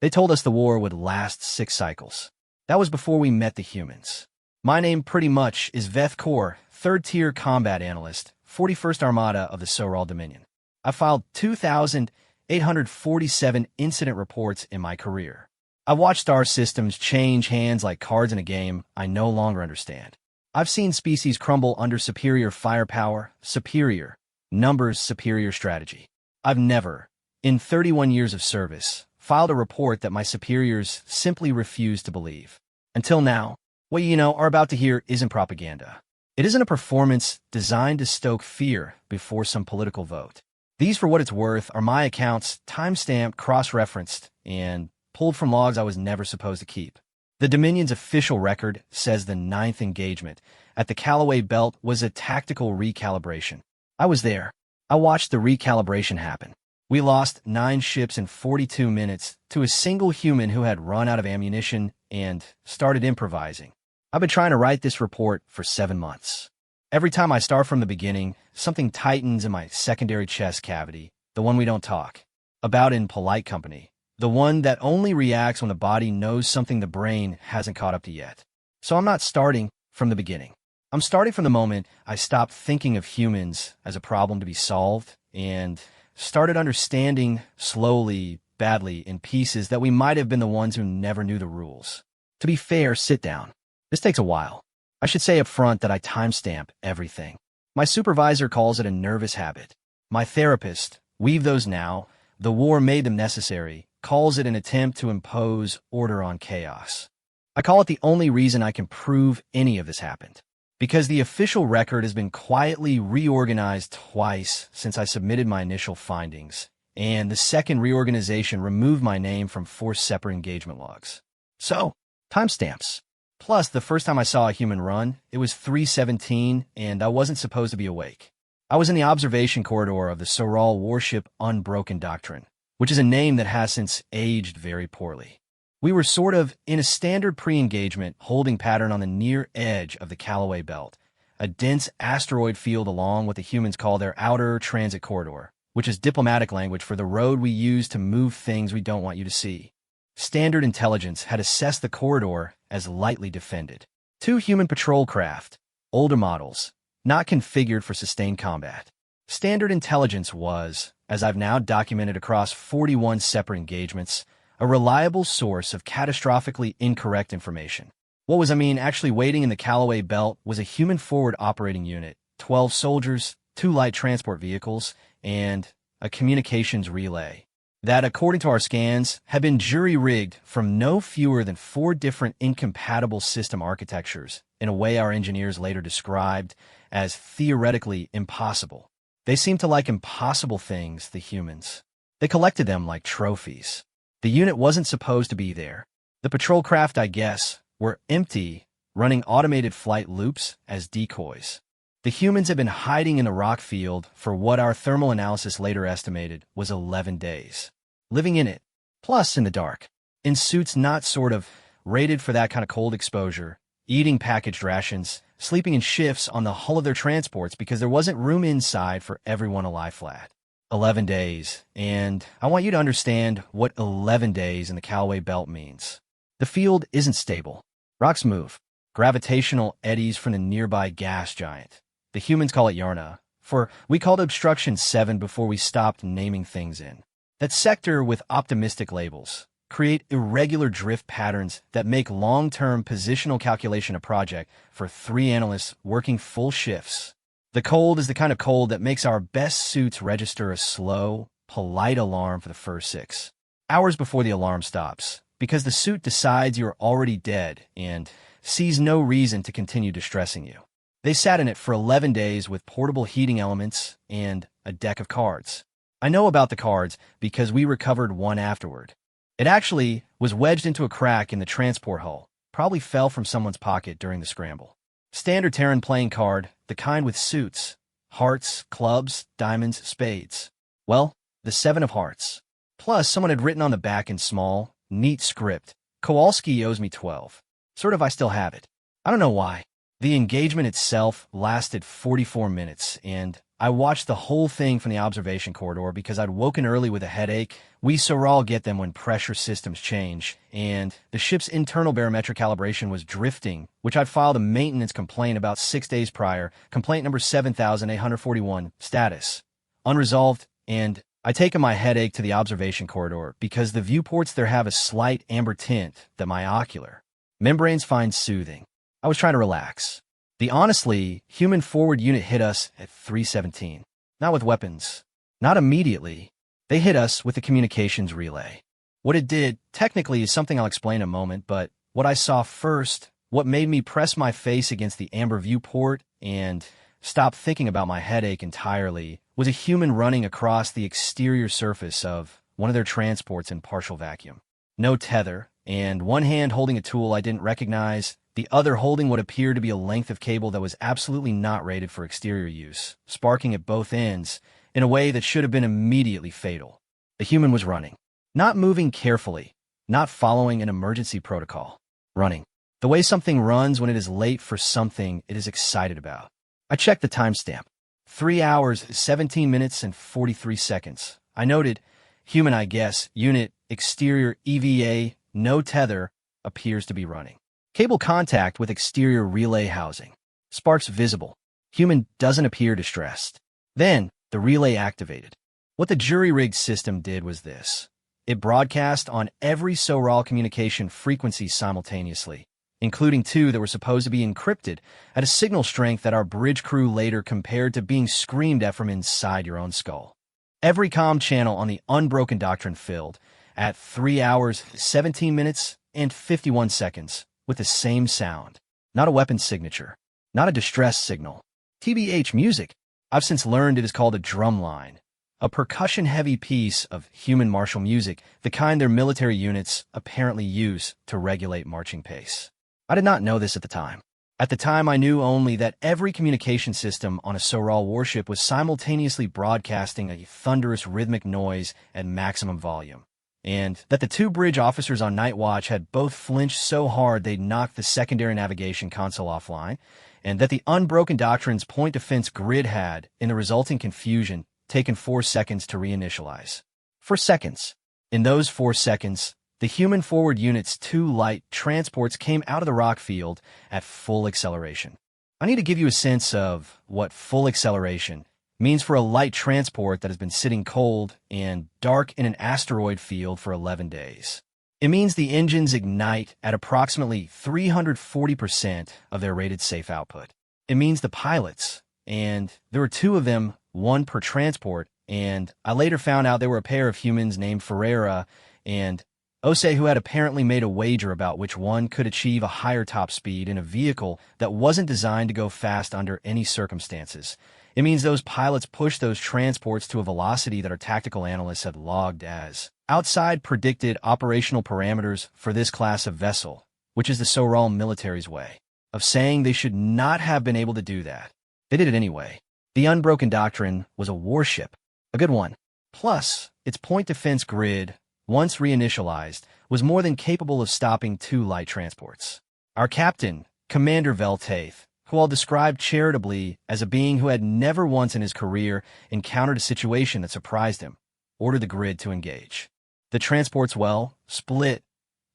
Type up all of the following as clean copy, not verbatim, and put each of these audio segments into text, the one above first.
They told us the war would last 6 cycles. That was before we met the humans. My name pretty much is Veth Kor, 3rd-tier combat analyst, 41st Armada of the Soral Dominion. I filed 2,847 incident reports in my career. I've watched star systems change hands like cards in a game I no longer understand. I've seen species crumble under superior firepower, superior numbers, superior strategy. I've never, in 31 years of service, filed a report that my superiors simply refused to believe. Until now, what you are about to hear isn't propaganda. It isn't a performance designed to stoke fear before some political vote. These, for what it's worth, are my accounts, timestamped, cross-referenced, and pulled from logs I was never supposed to keep. The Dominion's official record says the 9th engagement at the Callaway Belt was a tactical recalibration. I was there. I watched the recalibration happen. We lost 9 ships in 42 minutes to a single human who had run out of ammunition and started improvising. I've been trying to write this report for 7 months. Every time I start from the beginning, something tightens in my secondary chest cavity, the one we don't talk about in polite company, the one that only reacts when the body knows something the brain hasn't caught up to yet. So I'm not starting from the beginning. I'm starting from the moment I stopped thinking of humans as a problem to be solved and started understanding slowly, badly, in pieces that we might have been the ones who never knew the rules. To be fair, sit down. This takes a while. I should say up front that I timestamp everything. My supervisor calls it a nervous habit. My therapist, weave those now, the war made them necessary, calls it an attempt to impose order on chaos. I call it the only reason I can prove any of this happened. Because the official record has been quietly reorganized twice since I submitted my initial findings, and the second reorganization removed my name from 4 separate engagement logs. So, timestamps. Plus, the first time I saw a human run, it was 3:17, and I wasn't supposed to be awake. I was in the observation corridor of the Soral warship Unbroken Doctrine, which is a name that has since aged very poorly. We were sort of in a standard pre-engagement holding pattern on the near edge of the Callaway Belt, a dense asteroid field along what the humans call their outer transit corridor, which is diplomatic language for the road we use to move things we don't want you to see. Standard intelligence had assessed the corridor as lightly defended. 2 human patrol craft, older models, not configured for sustained combat. Standard intelligence was, as I've now documented across 41 separate engagements, a reliable source of catastrophically incorrect information. What was actually waiting in the Callaway Belt was a human-forward operating unit, 12 soldiers, 2 light transport vehicles, and a communications relay that, according to our scans, had been jury-rigged from no fewer than 4 different incompatible system architectures in a way our engineers later described as theoretically impossible. They seemed to like impossible things, the humans. They collected them like trophies. The unit wasn't supposed to be there. The patrol craft, I guess, were empty, running automated flight loops as decoys. The humans had been hiding in the rock field for what our thermal analysis later estimated was 11 days. Living in it, plus in the dark, in suits not sort of rated for that kind of cold exposure, eating packaged rations, sleeping in shifts on the hull of their transports because there wasn't room inside for everyone to lie flat. 11 days, and I want you to understand what 11 days in the Callaway Belt means. The field isn't stable. Rocks move. Gravitational eddies from the nearby gas giant. The humans call it Yarna, for we called Obstruction 7 before we stopped naming things in. That sector with optimistic labels create irregular drift patterns that make long-term positional calculation a project for 3 analysts working full shifts. The cold is the kind of cold that makes our best suits register a slow, polite alarm for the first 6 hours before the alarm stops, because the suit decides you're already dead and sees no reason to continue distressing you. They sat in it for 11 days with portable heating elements and a deck of cards. I know about the cards because we recovered one afterward. It actually was wedged into a crack in the transport hull, probably fell from someone's pocket during the scramble. Standard Terran playing card, the kind with suits, hearts, clubs, diamonds, spades. Well, the 7 of hearts. Plus, someone had written on the back in small, neat script, Kowalski owes me 12. Sort of I still have it. I don't know why. The engagement itself lasted 44 minutes, and I watched the whole thing from the observation corridor because I'd woken early with a headache. We Soral get them when pressure systems change, and the ship's internal barometric calibration was drifting, which I'd filed a maintenance complaint about 6 days prior, complaint number 7841, status unresolved, and I taken my headache to the observation corridor because the viewports there have a slight amber tint that my ocular membranes find soothing. I was trying to relax. The honestly human forward unit hit us at 3:17. Not with weapons. Not immediately. They hit us with the communications relay. What it did, technically, is something I'll explain in a moment, but what I saw first, what made me press my face against the amber viewport and stop thinking about my headache entirely, was a human running across the exterior surface of one of their transports in partial vacuum. No tether, and one hand holding a tool I didn't recognize, the other holding what appeared to be a length of cable that was absolutely not rated for exterior use, sparking at both ends in a way that should have been immediately fatal. The human was running. Not moving carefully, not following an emergency protocol. Running. The way something runs when it is late for something it is excited about. I checked the timestamp. 3 hours, 17 minutes, and 43 seconds. I noted, human I guess, unit, exterior EVA, no tether, appears to be running. Cable contact with exterior relay housing. Sparks visible. Human doesn't appear distressed. Then, the relay activated. What the jury-rigged system did was this. It broadcast on every SORAL communication frequency simultaneously, including 2 that were supposed to be encrypted at a signal strength that our bridge crew later compared to being screamed at from inside your own skull. Every comm channel on the Unbroken Doctrine filled at 3 hours, 17 minutes, and 51 seconds with the same sound. Not a weapon signature. Not a distress signal. TBH music. I've since learned it is called a drum line. A percussion-heavy piece of human martial music, the kind their military units apparently use to regulate marching pace. I did not know this at the time. At the time, I knew only that every communication system on a SORAL warship was simultaneously broadcasting a thunderous rhythmic noise at maximum volume, and that the 2 bridge officers on night watch had both flinched so hard they'd knocked the secondary navigation console offline, and that the Unbroken Doctrine's point defense grid had, in the resulting confusion, taken 4 seconds to reinitialize. 4 seconds. In those 4 seconds, the human forward unit's 2 light transports came out of the rock field at full acceleration. I need to give you a sense of what full acceleration means for a light transport that has been sitting cold and dark in an asteroid field for 11 days. It means the engines ignite at approximately 340% of their rated safe output. It means the pilots, and there were 2 of them, 1 per transport, and I later found out they were a pair of humans named Ferreira and Ose, who had apparently made a wager about which one could achieve a higher top speed in a vehicle that wasn't designed to go fast under any circumstances. It means those pilots pushed those transports to a velocity that our tactical analysts had logged as outside predicted operational parameters for this class of vessel, which is the SORAL military's way of saying they should not have been able to do that. They did it anyway. The Unbroken Doctrine was a warship, a good one. Plus, its point defense grid, once reinitialized, was more than capable of stopping 2 light transports. Our captain, Commander Veltaith, who I'll describe charitably as a being who had never once in his career encountered a situation that surprised him, ordered the grid to engage. The transports, well, split,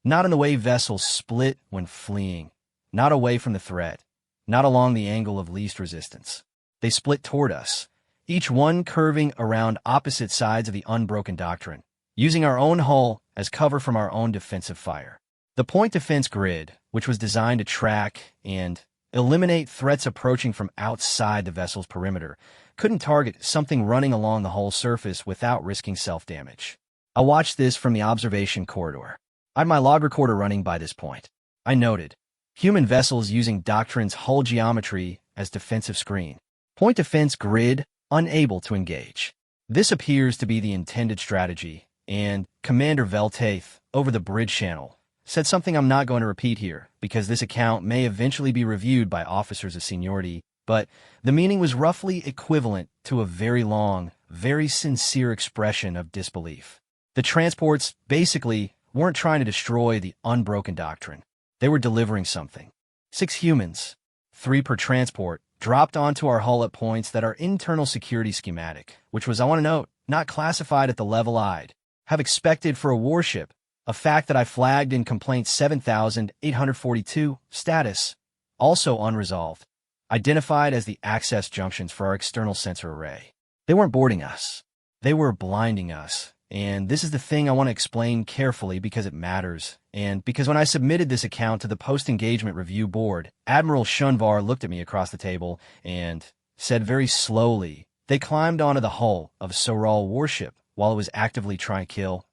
not in the way vessels split when fleeing, not away from the threat, not along the angle of least resistance. They split toward us, each one curving around opposite sides of the Unbroken Doctrine, using our own hull as cover from our own defensive fire. The point defense grid, which was designed to track and eliminate threats approaching from outside the vessel's perimeter, couldn't target something running along the hull surface without risking self-damage. I watched this from the observation corridor. I had my log recorder running by this point. I noted, human vessels using Doctrine's hull geometry as defensive screen. Point defense grid unable to engage. This appears to be the intended strategy, and Commander Veltaith, over the bridge channel, said something I'm not going to repeat here, because this account may eventually be reviewed by officers of seniority, but the meaning was roughly equivalent to a very long, very sincere expression of disbelief. The transports, basically, weren't trying to destroy the Unbroken Doctrine. They were delivering something. 6 humans, 3 per transport, dropped onto our hull at points that our internal security schematic, which was, I want to note, not classified at the level I'd have expected for a warship, a fact that I flagged in Complaint 7842, status, also unresolved, identified as the access junctions for our external sensor array. They weren't boarding us. They were blinding us. And this is the thing I want to explain carefully because it matters. And because when I submitted this account to the post-engagement review board, Admiral Shunvar looked at me across the table and said very slowly, they climbed onto the hull of a Soral warship while it was actively trying to kill,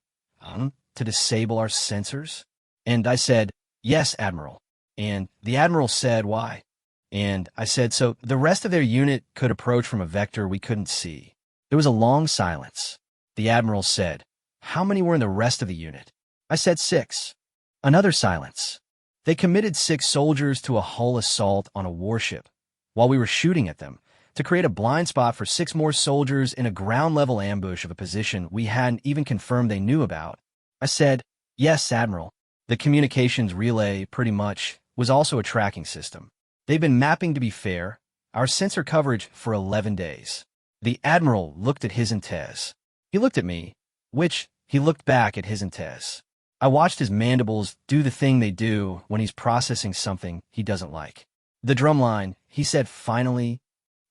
to disable our sensors? And I said, yes, Admiral. And the Admiral said, why? And I said, so the rest of their unit could approach from a vector we couldn't see. There was a long silence. The Admiral said, how many were in the rest of the unit? I said 6. Another silence. They committed 6 soldiers to a hull assault on a warship while we were shooting at them to create a blind spot for 6 more soldiers in a ground-level ambush of a position we hadn't even confirmed they knew about. I said, yes, Admiral. The communications relay, pretty much, was also a tracking system. They've been mapping, to be fair, our sensor coverage for 11 days. The Admiral looked at his and Tez. He looked at me, which he looked back at his and Tez. I watched his mandibles do the thing they do when he's processing something he doesn't like. The drumline, he said finally,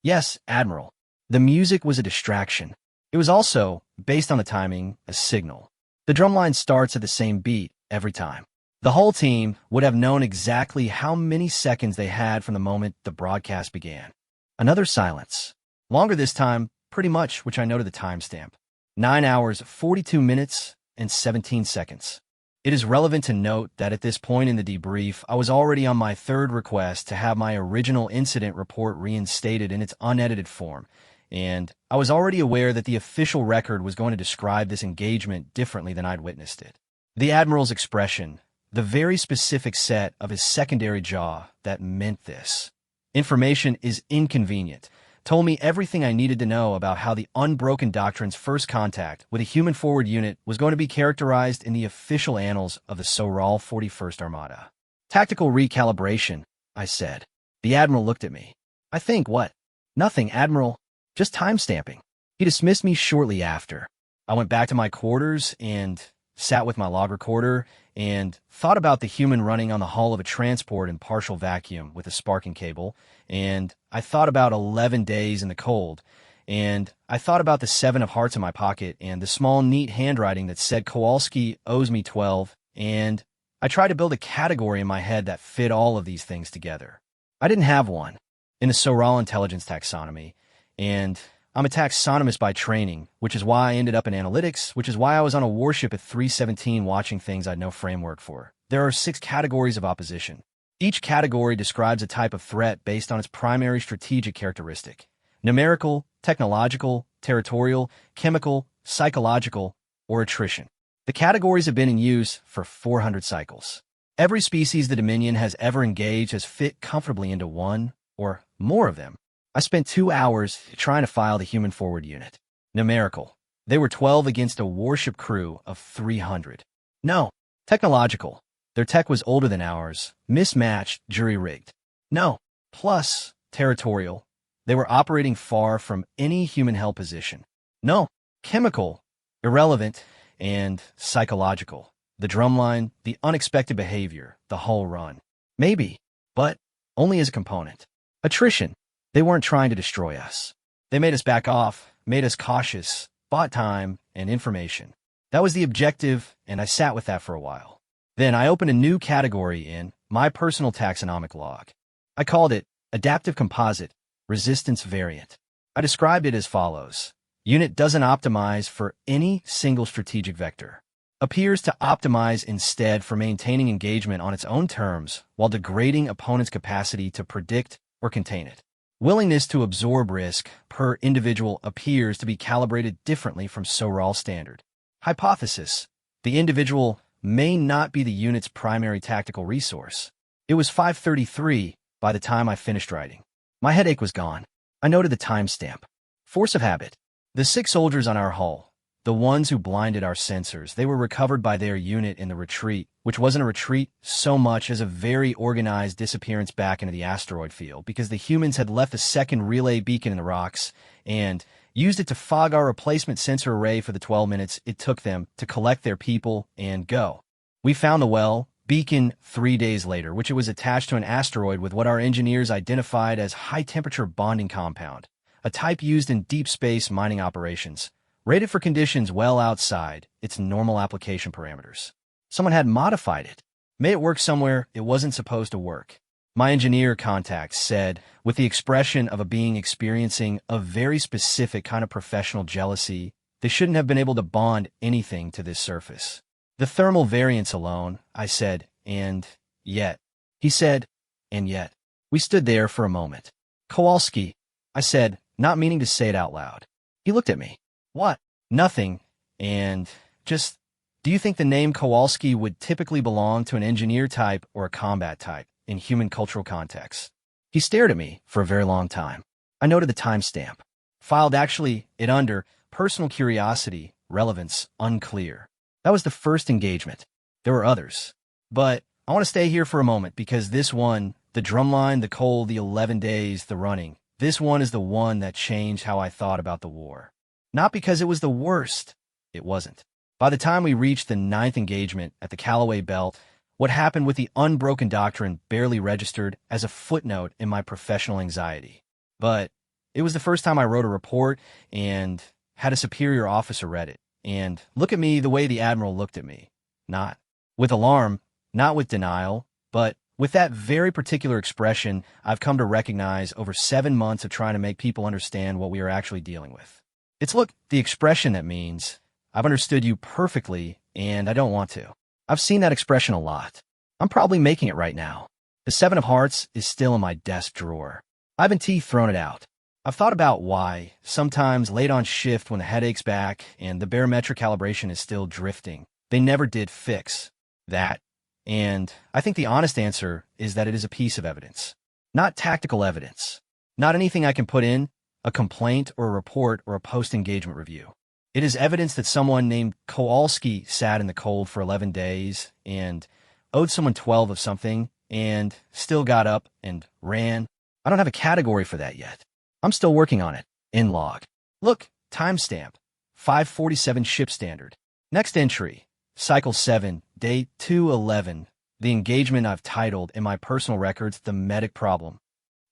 yes, Admiral. The music was a distraction. It was also, based on the timing, a signal. The drumline starts at the same beat every time. The whole team would have known exactly how many seconds they had from the moment the broadcast began. Another silence. Longer this time, pretty much, which I noted the timestamp. 9 hours, 42 minutes, and 17 seconds. It is relevant to note that at this point in the debrief, I was already on my 3rd request to have my original incident report reinstated in its unedited form, and I was already aware that the official record was going to describe this engagement differently than I'd witnessed it. The Admiral's expression, the very specific set of his secondary jaw that meant this. Information is inconvenient, told me everything I needed to know about how the Unbroken Doctrine's first contact with a human forward unit was going to be characterized in the official annals of the Soral 41st Armada. Tactical recalibration, I said. The Admiral looked at me. I think, what? Nothing, Admiral. Just timestamping. He dismissed me shortly after. I went back to my quarters and sat with my log recorder and thought about the human running on the hull of a transport in partial vacuum with a sparking cable, and I thought about 11 days in the cold, and I thought about the 7 of hearts in my pocket and the small, neat handwriting that said Kowalski owes me 12, and I tried to build a category in my head that fit all of these things together. I didn't have one in the Soral intelligence taxonomy, and I'm a taxonomist by training, which is why I ended up in analytics, which is why I was on a warship at 317 watching things I'd no framework for. There are 6 categories of opposition. Each category describes a type of threat based on its primary strategic characteristic: numerical, technological, territorial, chemical, psychological, or attrition. The categories have been in use for 400 cycles. Every species the Dominion has ever engaged has fit comfortably into one or more of them. I spent 2 hours trying to file the human forward unit. Numerical. They were 12 against a warship crew of 300. No. Technological. Their tech was older than ours, mismatched, jury-rigged. No. Plus, territorial. They were operating far from any human-held position. No. Chemical. Irrelevant. And psychological. The drumline, the unexpected behavior, the hull run. Maybe, but only as a component. Attrition. They weren't trying to destroy us. They made us back off, made us cautious, bought time and information. That was the objective, and I sat with that for a while. Then I opened a new category in my personal taxonomic log. I called it Adaptive Composite, Resistance Variant. I described it as follows. Unit doesn't optimize for any single strategic vector. Appears to optimize instead for maintaining engagement on its own terms while degrading opponent's capacity to predict or contain it. Willingness to absorb risk per individual appears to be calibrated differently from Soral standard. Hypothesis. The individual may not be the unit's primary tactical resource. It was 5:33 by the time I finished writing. My headache was gone. I noted the timestamp. Force of habit. The 6 soldiers on our hull, The ones who blinded our sensors. They were recovered by their unit in the retreat, which wasn't a retreat so much as a very organized disappearance back into the asteroid field, because the humans had left a second relay beacon in the rocks and used it to fog our replacement sensor array for the 12 minutes it took them to collect their people and go. We found the beacon 3 days later, which it was attached to an asteroid with what our engineers identified as high-temperature bonding compound, a type used in deep space mining operations, rated for conditions well outside its normal application parameters. Someone had modified it, made it work somewhere it wasn't supposed to work. My engineer contact said, with the expression of a being experiencing a very specific kind of professional jealousy, they shouldn't have been able to bond anything to this surface. The thermal variance alone, I said, and yet. He said, and yet. We stood there for a moment. Kowalski, I said, not meaning to say it out loud. He looked at me. What? Nothing. And just, do you think the name Kowalski would typically belong to an engineer type or a combat type in human cultural contexts? He stared at me for a very long time. I noted the timestamp. Filed actually it under personal curiosity, relevance, unclear. That was the first engagement. There were others. But I want to stay here for a moment because this one, the drumline, the cold, the 11 days, the running, this one is the one that changed how I thought about the war. Not because it was the worst. It wasn't. By the time we reached the 9th engagement at the Callaway Belt, what happened with the unbroken doctrine barely registered as a footnote in my professional anxiety. But it was the first time I wrote a report and had a superior officer read it. And look at me the way the Admiral looked at me. Not with alarm, not with denial, but with that very particular expression I've come to recognize over 7 months of trying to make people understand what we are actually dealing with. It's the expression that means, I've understood you perfectly, and I don't want to. I've seen that expression a lot. I'm probably making it right now. The 7 of Hearts is still in my desk drawer. I haven't thrown it out. I've thought about why, sometimes late on shift when the headache's back and the barometric calibration is still drifting, they never did fix that. And I think the honest answer is that it is a piece of evidence. Not tactical evidence. Not anything I can put in, a complaint or a report or a post-engagement review. It is evidence that someone named Kowalski sat in the cold for 11 days and owed someone 12 of something and still got up and ran. I don't have a category for that yet. I'm still working on it. In log. Look, timestamp. 547 ship standard. Next entry. Cycle 7, day 211. The engagement I've titled in my personal records The Medic Problem.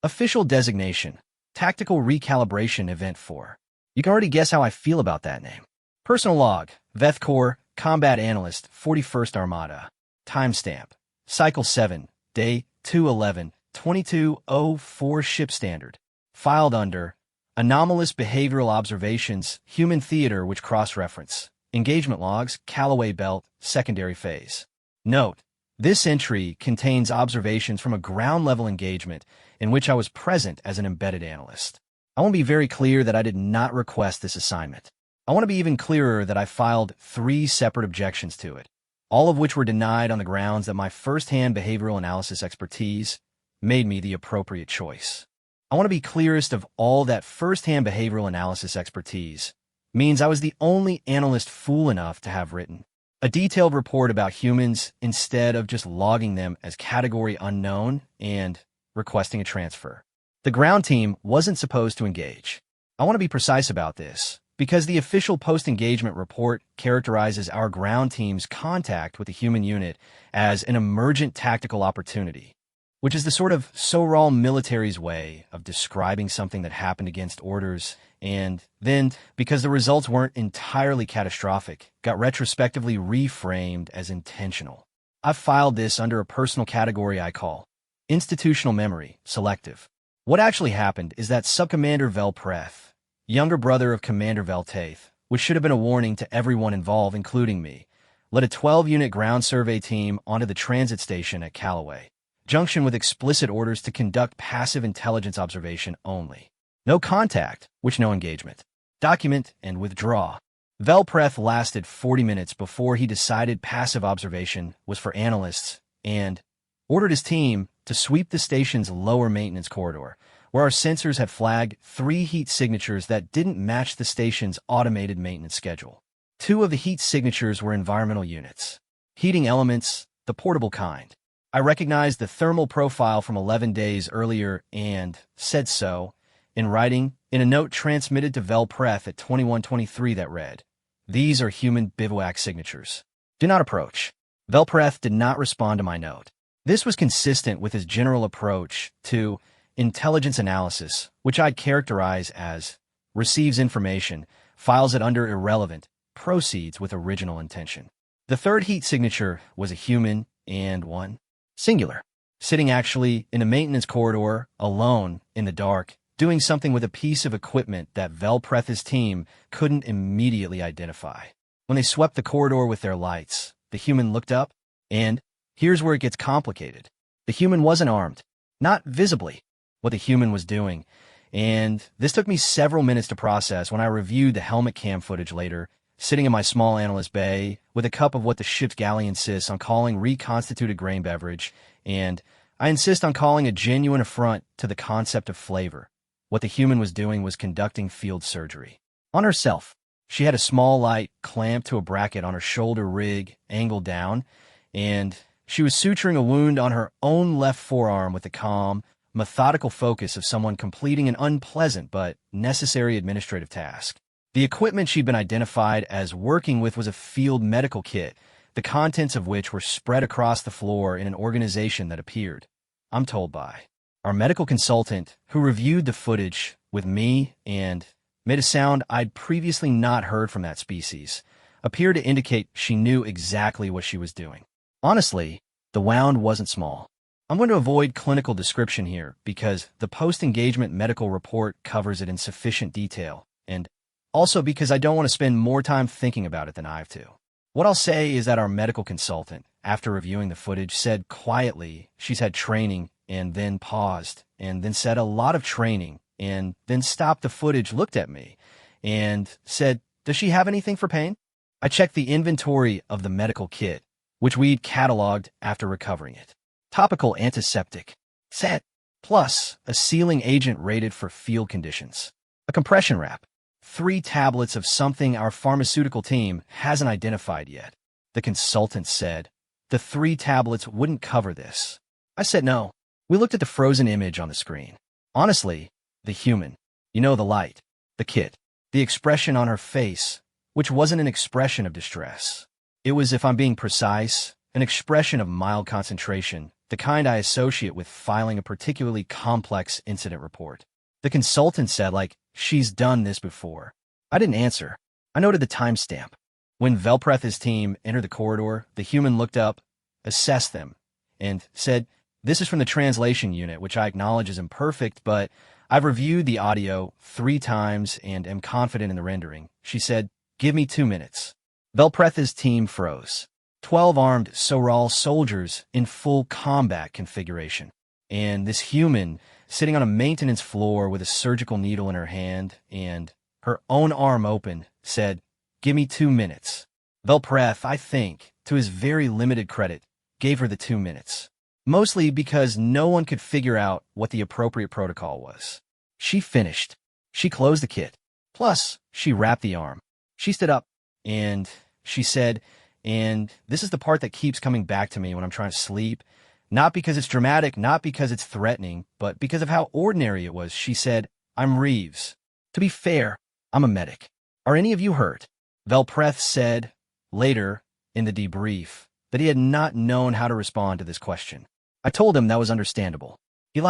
Official designation. Tactical Recalibration Event 4. You can already guess how I feel about that name. Personal log. Veth Corps, Combat Analyst, 41st Armada. Timestamp. Cycle 7, day 211, 2204 ship standard. Filed under Anomalous Behavioral Observations, Human Theater which cross-reference. Engagement logs, Callaway Belt, secondary phase. Note, this entry contains observations from a ground-level engagement in which I was present as an embedded analyst. I want to be very clear that I did not request this assignment. I want to be even clearer that I filed 3 separate objections to it, all of which were denied on the grounds that my first-hand behavioral analysis expertise made me the appropriate choice. I want to be clearest of all that first-hand behavioral analysis expertise means I was the only analyst fool enough to have written a detailed report about humans instead of just logging them as category unknown and requesting a transfer. The ground team wasn't supposed to engage. I want to be precise about this because the official post-engagement report characterizes our ground team's contact with the human unit as an emergent tactical opportunity, which is the sort of so-raw military's way of describing something that happened against orders and then, because the results weren't entirely catastrophic, got retrospectively reframed as intentional. I've filed this under a personal category I call institutional memory, selective. What actually happened is that Subcommander Velpreth, younger brother of Commander Veltaith, which should have been a warning to everyone involved, including me, led a 12-unit ground survey team onto the transit station at Callaway Junction with explicit orders to conduct passive intelligence observation only. No contact, which no engagement. Document and withdraw. Velpreth lasted 40 minutes before he decided passive observation was for analysts and ordered his team to sweep the station's lower maintenance corridor, where our sensors had flagged 3 heat signatures that didn't match the station's automated maintenance schedule. Two of the heat signatures were environmental units. Heating elements, the portable kind. I recognized the thermal profile from 11 days earlier and said so in writing in a note transmitted to Velpreth at 2123 that read, "These are human bivouac signatures. Do not approach." Velpreth did not respond to my note. This was consistent with his general approach to intelligence analysis, which I'd characterize as receives information, files it under irrelevant, proceeds with original intention. The third heat signature was a human and one singular, sitting actually in a maintenance corridor, alone, in the dark, doing something with a piece of equipment that Velpreth's team couldn't immediately identify. When they swept the corridor with their lights, the human looked up, and here's where it gets complicated. The human wasn't armed, not visibly, what the human was doing, and this took me several minutes to process when I reviewed the helmet cam footage later, sitting in my small analyst bay with a cup of what the ship's galley insists on calling reconstituted grain beverage, and I insist on calling a genuine affront to the concept of flavor. What the human was doing was conducting field surgery. On herself, she had a small light clamped to a bracket on her shoulder rig, angled down, and she was suturing a wound on her own left forearm with the calm, methodical focus of someone completing an unpleasant but necessary administrative task. The equipment she'd been identified as working with was a field medical kit, the contents of which were spread across the floor in an organization that appeared, I'm told by our medical consultant, who reviewed the footage with me and made a sound I'd previously not heard from that species, appeared to indicate she knew exactly what she was doing. Honestly, the wound wasn't small. I'm going to avoid clinical description here because the post-engagement medical report covers it in sufficient detail, and also because I don't want to spend more time thinking about it than I have to. What I'll say is that our medical consultant, after reviewing the footage, said quietly she's had training, and then paused, and then said a lot of training, and then stopped the footage, looked at me, and said, "Does she have anything for pain?" I checked the inventory of the medical kit, which we'd cataloged after recovering it. Topical antiseptic, set, plus a sealing agent rated for field conditions. A compression wrap, 3 tablets of something our pharmaceutical team hasn't identified yet. The consultant said the 3 tablets wouldn't cover this. I said no. We looked at the frozen image on the screen. Honestly, the human, the light, the kit, the expression on her face, which wasn't an expression of distress. It was, if I'm being precise, an expression of mild concentration, the kind I associate with filing a particularly complex incident report. The consultant said, she's done this before. I didn't answer. I noted the timestamp. When Velpreth's team entered the corridor, the human looked up, assessed them, and said, "This is from the translation unit, which I acknowledge is imperfect, but I've reviewed the audio 3 times and am confident in the rendering." She said, "Give me 2 minutes." Velpreth's team froze. 12 armed Soral soldiers in full combat configuration. And this human, sitting on a maintenance floor with a surgical needle in her hand and her own arm open, said, "Give me 2 minutes." Velpreth, I think, to his very limited credit, gave her the 2 minutes. Mostly because no one could figure out what the appropriate protocol was. She finished. She closed the kit. Plus, she wrapped the arm. She stood up, and she said, and this is the part that keeps coming back to me when I'm trying to sleep, not because it's dramatic, not because it's threatening, but because of how ordinary it was. She said, "I'm Reeves. To be fair, I'm a medic. Are any of you hurt?" Velpreth said, later, in the debrief, that he had not known how to respond to this question. I told him that was understandable. He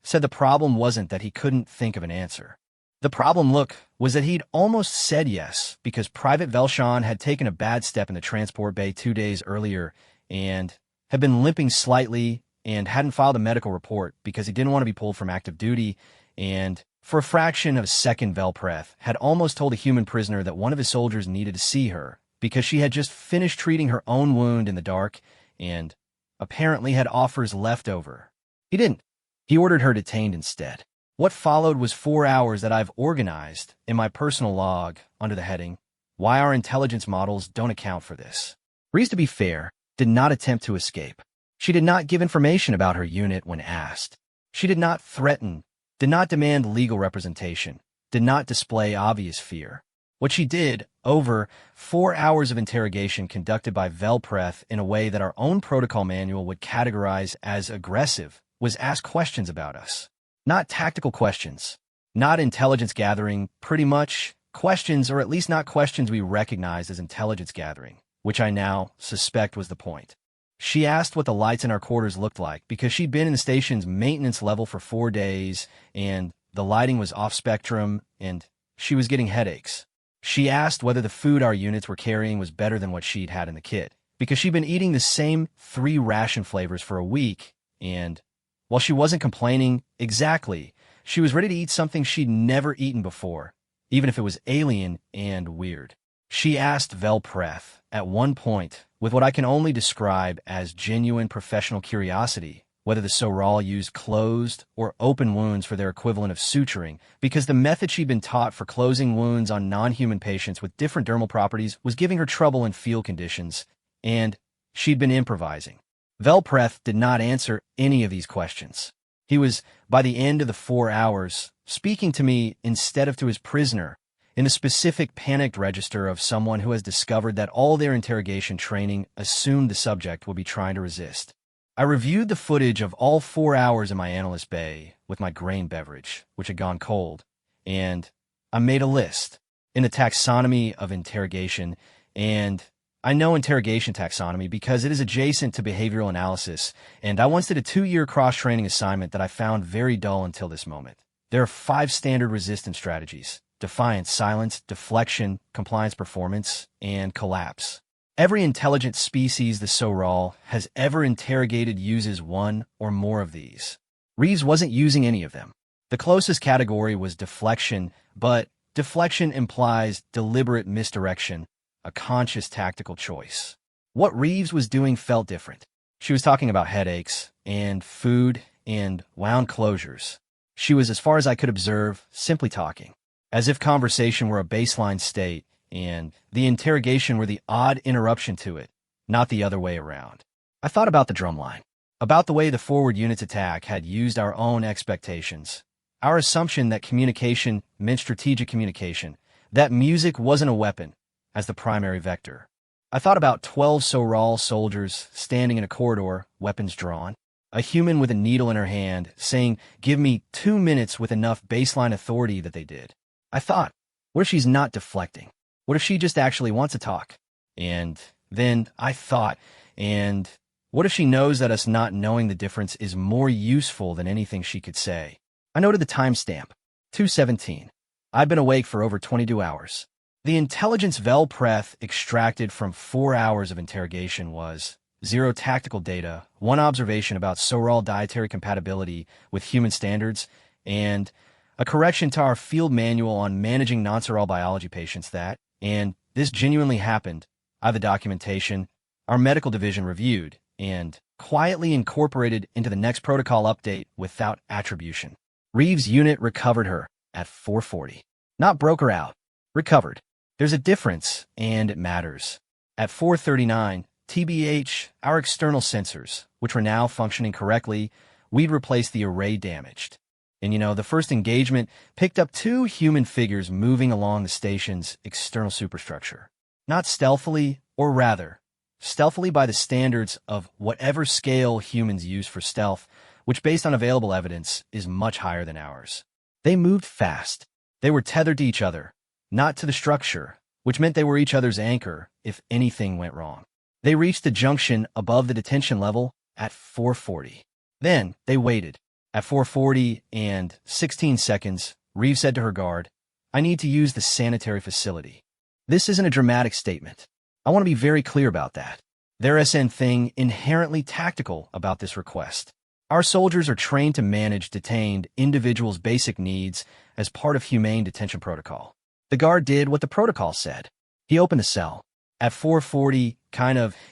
said the problem wasn't that he couldn't think of an answer. The problem, was that he'd almost said yes because Private Velshawn had taken a bad step in the transport bay 2 days earlier and had been limping slightly and hadn't filed a medical report because he didn't want to be pulled from active duty, and for a fraction of a second Velpreth had almost told a human prisoner that one of his soldiers needed to see her because she had just finished treating her own wound in the dark and apparently had offers left over. He didn't. He ordered her detained instead. What followed was 4 hours that I've organized in my personal log under the heading, "Why Our Intelligence Models Don't Account for This." Reese, to be fair, did not attempt to escape. She did not give information about her unit when asked. She did not threaten, did not demand legal representation, did not display obvious fear. What she did, over 4 hours of interrogation conducted by Velpreth in a way that our own protocol manual would categorize as aggressive, was ask questions about us. Not tactical questions, not intelligence gathering, pretty much questions, or at least not questions we recognized as intelligence gathering, which I now suspect was the point. She asked what the lights in our quarters looked like because she'd been in the station's maintenance level for 4 days, and the lighting was off-spectrum, and she was getting headaches. She asked whether the food our units were carrying was better than what she'd had in the kit, because she'd been eating the same 3 ration flavors for a week, and while she wasn't complaining exactly, she was ready to eat something she'd never eaten before, even if it was alien and weird. She asked Velpreth, at one point, with what I can only describe as genuine professional curiosity, whether the Soral used closed or open wounds for their equivalent of suturing, because the method she'd been taught for closing wounds on non-human patients with different dermal properties was giving her trouble in field conditions, and she'd been improvising. Velpreth did not answer any of these questions. He was, by the end of the 4 hours, speaking to me instead of to his prisoner, in the specific panicked register of someone who has discovered that all their interrogation training assumed the subject would be trying to resist. I reviewed the footage of all 4 hours in my analyst bay with my grain beverage, which had gone cold, and I made a list in the taxonomy of interrogation, and I know interrogation taxonomy because it is adjacent to behavioral analysis, and I once did a 2-year cross-training assignment that I found very dull until this moment. There are 5 standard resistance strategies: defiance, silence, deflection, compliance, performance, and collapse. Every intelligent species the Soral has ever interrogated uses one or more of these. Reeves wasn't using any of them. The closest category was deflection, but deflection implies deliberate misdirection, a conscious tactical choice. What Reeves was doing felt different. She was talking about headaches, and food, and wound closures. She was, as far as I could observe, simply talking, as if conversation were a baseline state, and the interrogation were the odd interruption to it, not the other way around. I thought about the drumline, about the way the forward unit's attack had used our own expectations, our assumption that communication meant strategic communication, that music wasn't a weapon, as the primary vector. I thought about 12 Soral soldiers standing in a corridor, weapons drawn, a human with a needle in her hand, saying, "Give me 2 minutes," with enough baseline authority that they did. I thought, what if she's not deflecting? What if she just actually wants to talk? And then I thought, and what if she knows that us not knowing the difference is more useful than anything she could say? I noted the timestamp, 2:17. I'd been awake for over 22 hours. The intelligence Velpreth extracted from 4 hours of interrogation was 0 tactical data, 1 observation about Soral dietary compatibility with human standards, and a correction to our field manual on managing non-Soral biology patients that, and this genuinely happened, I have the documentation, our medical division reviewed, and quietly incorporated into the next protocol update without attribution. Reeves' unit recovered her at 4:40. Not broke her out. Recovered. There's a difference, and it matters. At 4:39, TBH, our external sensors, which were now functioning correctly, we'd replaced the array damaged. And the first engagement picked up 2 human figures moving along the station's external superstructure. Not stealthily, or rather, stealthily by the standards of whatever scale humans use for stealth, which based on available evidence is much higher than ours. They moved fast. They were tethered to each other, not to the structure, which meant they were each other's anchor if anything went wrong. They reached the junction above the detention level at 4:40. Then they waited. At 4:40 and 16 seconds, Reeves said to her guard, "I need to use the sanitary facility." This isn't a dramatic statement. I want to be very clear about that. There is something inherently tactical about this request. Our soldiers are trained to manage detained individuals' basic needs as part of humane detention protocol. The guard did what the protocol said. He opened the cell. At 4:40,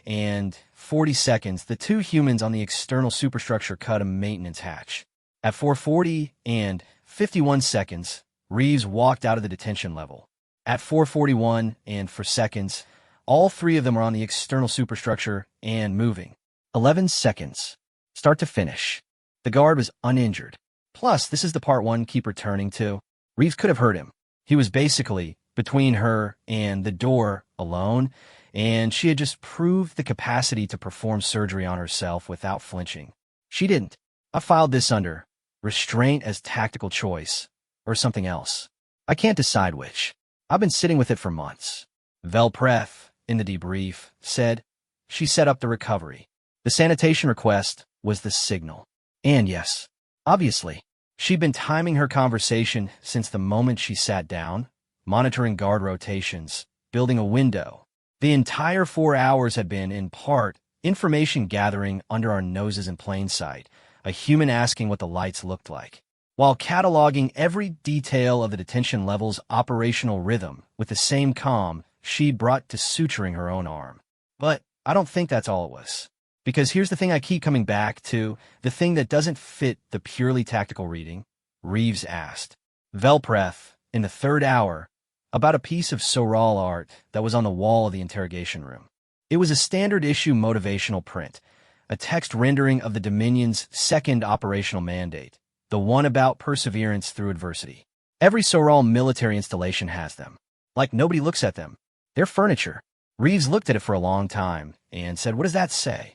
and 40 seconds, the 2 humans on the external superstructure cut a maintenance hatch. At 4:40 and 51 seconds, Reeves walked out of the detention level. At 4:41 and 4 seconds, all 3 of them were on the external superstructure and moving. 11 seconds. Start to finish. The guard was uninjured. Plus, this is the part one keep returning to. Reeves could have heard him. He was basically between her and the door alone, and she had just proved the capacity to perform surgery on herself without flinching. She didn't. I filed this under restraint as tactical choice, or something else. I can't decide which. I've been sitting with it for months. Velpreth, in the debrief, said she set up the recovery. The sanitation request was the signal. And yes, obviously, she'd been timing her conversation since the moment she sat down, monitoring guard rotations, building a window. The entire 4 hours had been, in part, information gathering under our noses in plain sight, a human asking what the lights looked like, while cataloging every detail of the detention level's operational rhythm with the same calm she'd brought to suturing her own arm. But I don't think that's all it was. Because here's the thing I keep coming back to, the thing that doesn't fit the purely tactical reading, Reeves asked Velpreth, in the third hour, about a piece of Soral art that was on the wall of the interrogation room. It was a standard issue motivational print, a text rendering of the Dominion's second operational mandate, the one about perseverance through adversity. Every Soral military installation has them. Like nobody looks at them. They're furniture. Reeves looked at it for a long time and said, "What does that say?"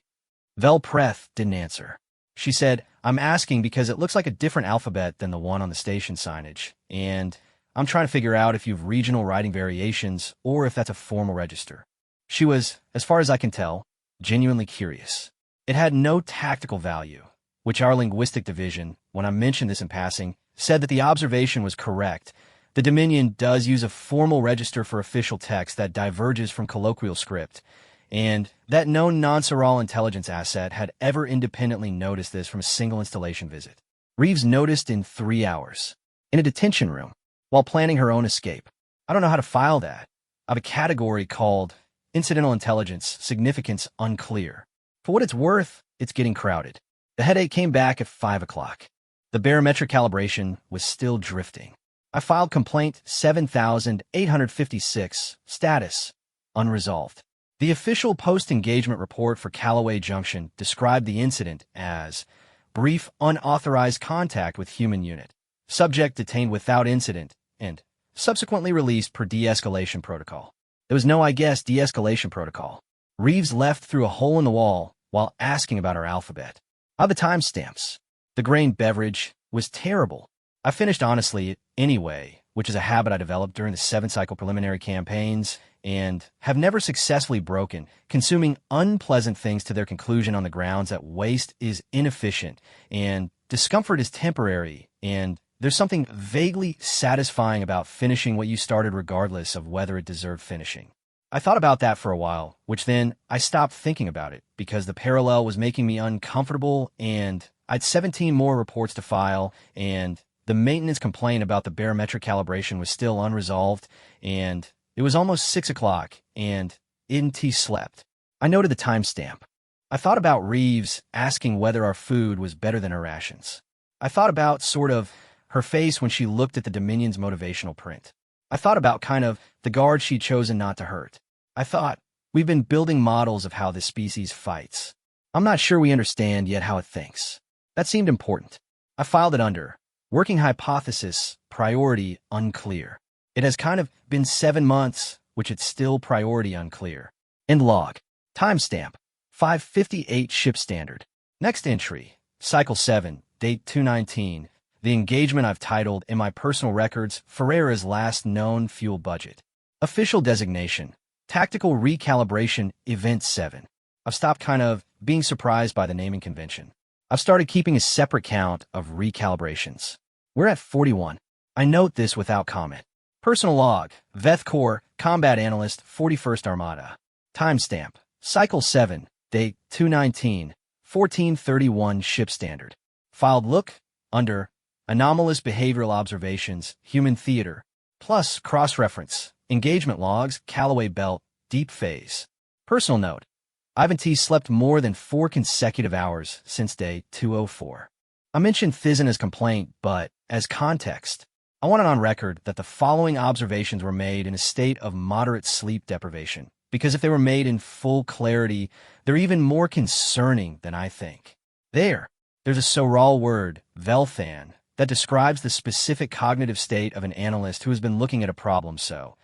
Velpreth didn't answer. She said, "I'm asking because it looks like a different alphabet than the one on the station signage, and I'm trying to figure out if you've regional writing variations or if that's a formal register." She was, as far as I can tell, genuinely curious. It had no tactical value, which our linguistic division, when I mentioned this in passing, said that the observation was correct. The Dominion does use a formal register for official text that diverges from colloquial script, and that no non-Soral intelligence asset had ever independently noticed this from a single installation visit. Reeves noticed in 3 hours, in a detention room, while planning her own escape. I don't know how to file that. I have a category called Incidental Intelligence, Significance Unclear. For what it's worth, it's getting crowded. The headache came back at 5 o'clock. The barometric calibration was still drifting. I filed complaint 7856, status, unresolved. The official post-engagement report for Callaway Junction described the incident as brief, unauthorized contact with human unit, subject detained without incident, and subsequently released per de-escalation protocol. There was no, I guess, de-escalation protocol. Reeves left through a hole in the wall while asking about her alphabet. How the timestamps. The grain beverage was terrible. I finished honestly anyway, which is a habit I developed during the 7-cycle preliminary campaigns, and have never successfully broken, consuming unpleasant things to their conclusion on the grounds that waste is inefficient and discomfort is temporary, and there's something vaguely satisfying about finishing what you started regardless of whether it deserved finishing. I thought about that for a while, which then I stopped thinking about it because the parallel was making me uncomfortable, and I'd 17 more reports to file, and the maintenance complaint about the barometric calibration was still unresolved, and it was almost 6 o'clock, and NT slept. I noted the timestamp. I thought about Reeves asking whether our food was better than her rations. I thought about, sort of, her face when she looked at the Dominion's motivational print. I thought about, kind of, the guard she'd chosen not to hurt. I thought, we've been building models of how this species fights. I'm not sure we understand yet how it thinks. That seemed important. I filed it under working hypothesis, priority unclear. It has kind of been 7 months, which it's still priority unclear. End log. Timestamp. 5:58 ship standard. Next entry. Cycle 7. Date 2/19. The engagement I've titled in my personal records, Ferreira's last known fuel budget. Official designation. Tactical recalibration event 7. I've stopped kind of being surprised by the naming convention. I've started keeping a separate count of recalibrations. We're at 41. I note this without comment. Personal log, Veth Corps, Combat Analyst, 41st Armada. Timestamp, Cycle 7, Date 2/19, 1431 Ship Standard. Filed look, under, Anomalous Behavioral Observations, Human Theater, plus cross-reference, Engagement Logs, Callaway Belt, Deep Phase. Personal note, Ivan T. slept more than 4 consecutive hours since day 204. I mentioned Thizina's complaint, but, as context, I want it on record that the following observations were made in a state of moderate sleep deprivation, because if they were made in full clarity, they're even more concerning than I think. There's a Soral word, Velthan, that describes the specific cognitive state of an analyst who has been looking at a problem so,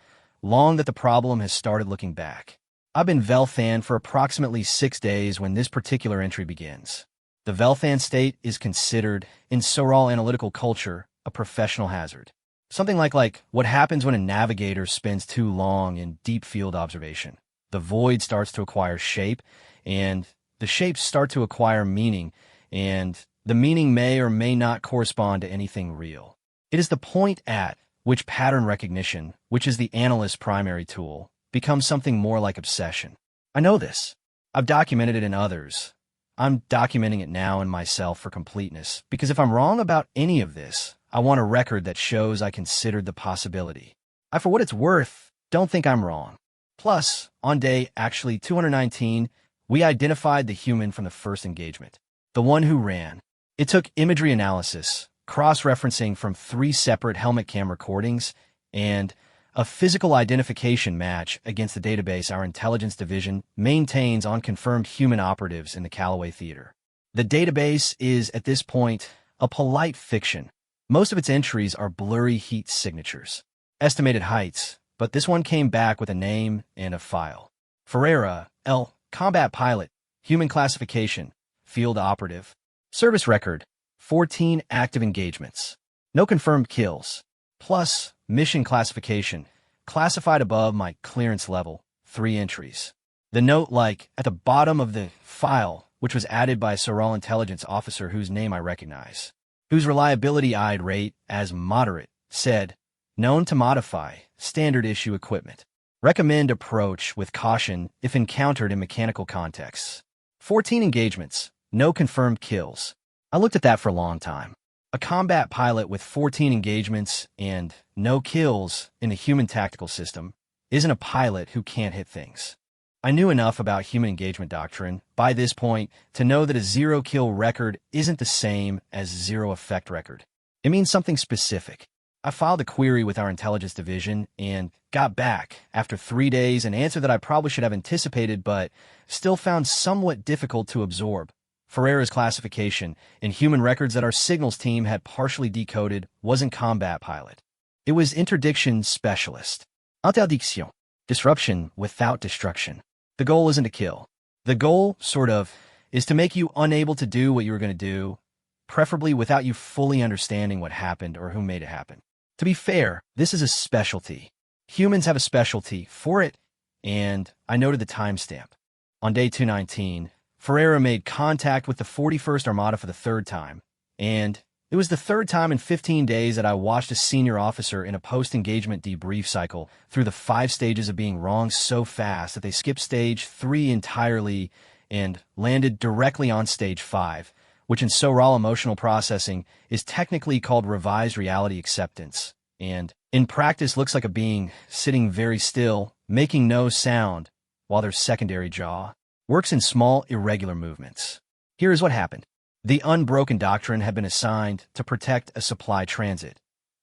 long that the problem has started looking back. I've been Velthan for approximately 6 days when this particular entry begins. The Velthan state is considered, in Soral analytical culture, a professional hazard. Something like what happens when a navigator spends too long in deep field observation. The void starts to acquire shape, and the shapes start to acquire meaning, and the meaning may or may not correspond to anything real. It is the point at which pattern recognition, which is the analyst's primary tool, becomes something more like obsession. I know this. I've documented it in others. I'm documenting it now in myself for completeness, because if I'm wrong about any of this, I want a record that shows I considered the possibility. For what it's worth, don't think I'm wrong. Plus, on day, actually 219, we identified the human from the first engagement. The one who ran. It took imagery analysis, cross-referencing from 3 separate helmet cam recordings, and a physical identification match against the database our intelligence division maintains on confirmed human operatives in the Callaway Theater. The database is, at this point, a polite fiction. Most of its entries are blurry heat signatures. Estimated heights, but this one came back with a name and a file. Ferreira, L. Combat Pilot, Human Classification, Field Operative. Service Record, 14 active engagements. No confirmed kills. Plus, Mission Classification, classified above my clearance level, 3 entries. The note at the bottom of the file, which was added by a Soral intelligence officer whose name I recognize, whose reliability I'd rate as moderate, said, known to modify standard issue equipment. Recommend approach with caution if encountered in mechanical contexts. 14 engagements, no confirmed kills. I looked at that for a long time. A combat pilot with 14 engagements and no kills in a human tactical system isn't a pilot who can't hit things. I knew enough about human engagement doctrine by this point to know that a 0-kill record isn't the same as 0-effect record. It means something specific. I filed a query with our intelligence division and got back, after 3 days, an answer that I probably should have anticipated but still found somewhat difficult to absorb. Ferreira's classification in human records that our signals team had partially decoded wasn't combat pilot. It was interdiction specialist. Interdiction. Disruption without destruction. The goal isn't to kill. The goal, is to make you unable to do what you were going to do, preferably without you fully understanding what happened or who made it happen. To be fair, this is a specialty. Humans have a specialty for it, and I noted the timestamp. On day 219, Ferreira made contact with the 41st Armada for the 3rd time, and it was the 3rd time in 15 days that I watched a senior officer in a post-engagement debrief cycle through the 5 stages of being wrong so fast that they skipped stage 3 entirely and landed directly on stage 5, which in Soral emotional processing is technically called revised reality acceptance, and in practice looks like a being sitting very still, making no sound, while their secondary jaw works in small, irregular movements. Here is what happened. The unbroken doctrine had been assigned to protect a supply transit,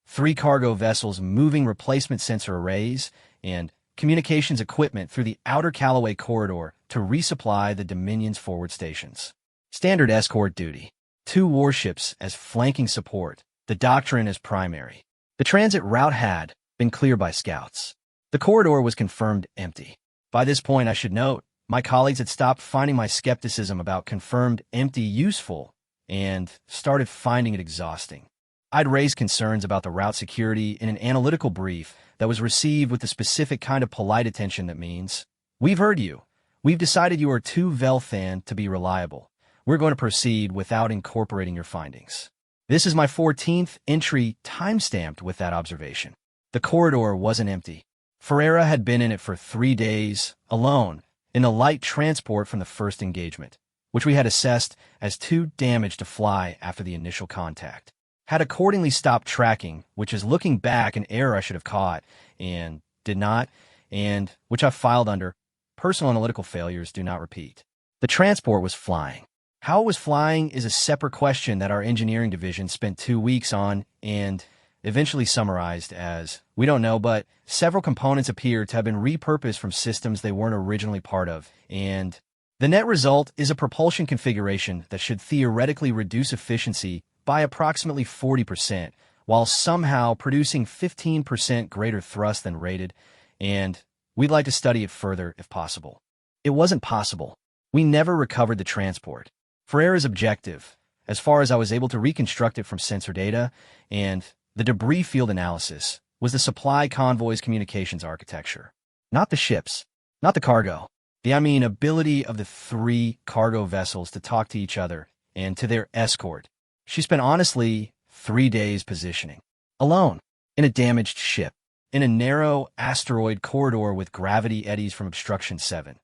3 cargo vessels moving replacement sensor arrays, and communications equipment through the outer Callaway corridor to resupply the Dominion's forward stations. Standard escort duty. 2 warships as flanking support, the doctrine as primary. The transit route had been cleared by scouts. The corridor was confirmed empty. By this point, I should note, my colleagues had stopped finding my skepticism about confirmed empty useful and started finding it exhausting. I'd raised concerns about the route security in an analytical brief that was received with the specific kind of polite attention that means, "We've heard you. We've decided you are too Velthan to be reliable. We're going to proceed without incorporating your findings." This is my 14th entry timestamped with that observation. The corridor wasn't empty. Ferreira had been in it for 3 days, alone, in a light transport from the first engagement, which we had assessed as too damaged to fly after the initial contact. Had accordingly stopped tracking, which is looking back an error I should have caught, and did not, and which I filed under personal analytical failures do not repeat. The transport was flying. How it was flying is a separate question that our engineering division spent 2 weeks on and eventually summarized as, "We don't know, but several components appear to have been repurposed from systems they weren't originally part of, and the net result is a propulsion configuration that should theoretically reduce efficiency by approximately 40%, while somehow producing 15% greater thrust than rated, and we'd like to study it further if possible. It wasn't possible. We never recovered the transport. Ferreira's objective, as far as I was able to reconstruct it from sensor data and the debris field analysis, was the supply convoy's communications architecture. Not the ships, not the cargo. The ability of the 3 cargo vessels to talk to each other and to their escort. She spent honestly 3 days positioning. Alone, in a damaged ship, in a narrow asteroid corridor with gravity eddies from Obstruction 7.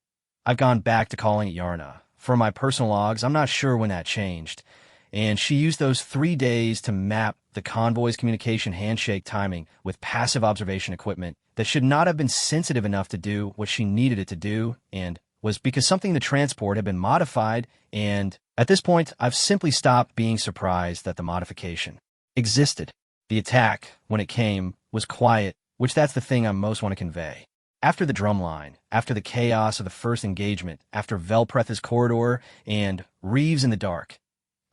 I've gone back to calling it Yarna. For my personal logs, I'm not sure when that changed, and she used those 3 days to map the convoy's communication handshake timing with passive observation equipment that should not have been sensitive enough to do what she needed it to do, and was because something in the transport had been modified, and at this point, I've simply stopped being surprised that the modification existed. The attack, when it came, was quiet, which that's the thing I most want to convey. After the drumline, after the chaos of the first engagement, after Velpreth's corridor and Reeves in the dark,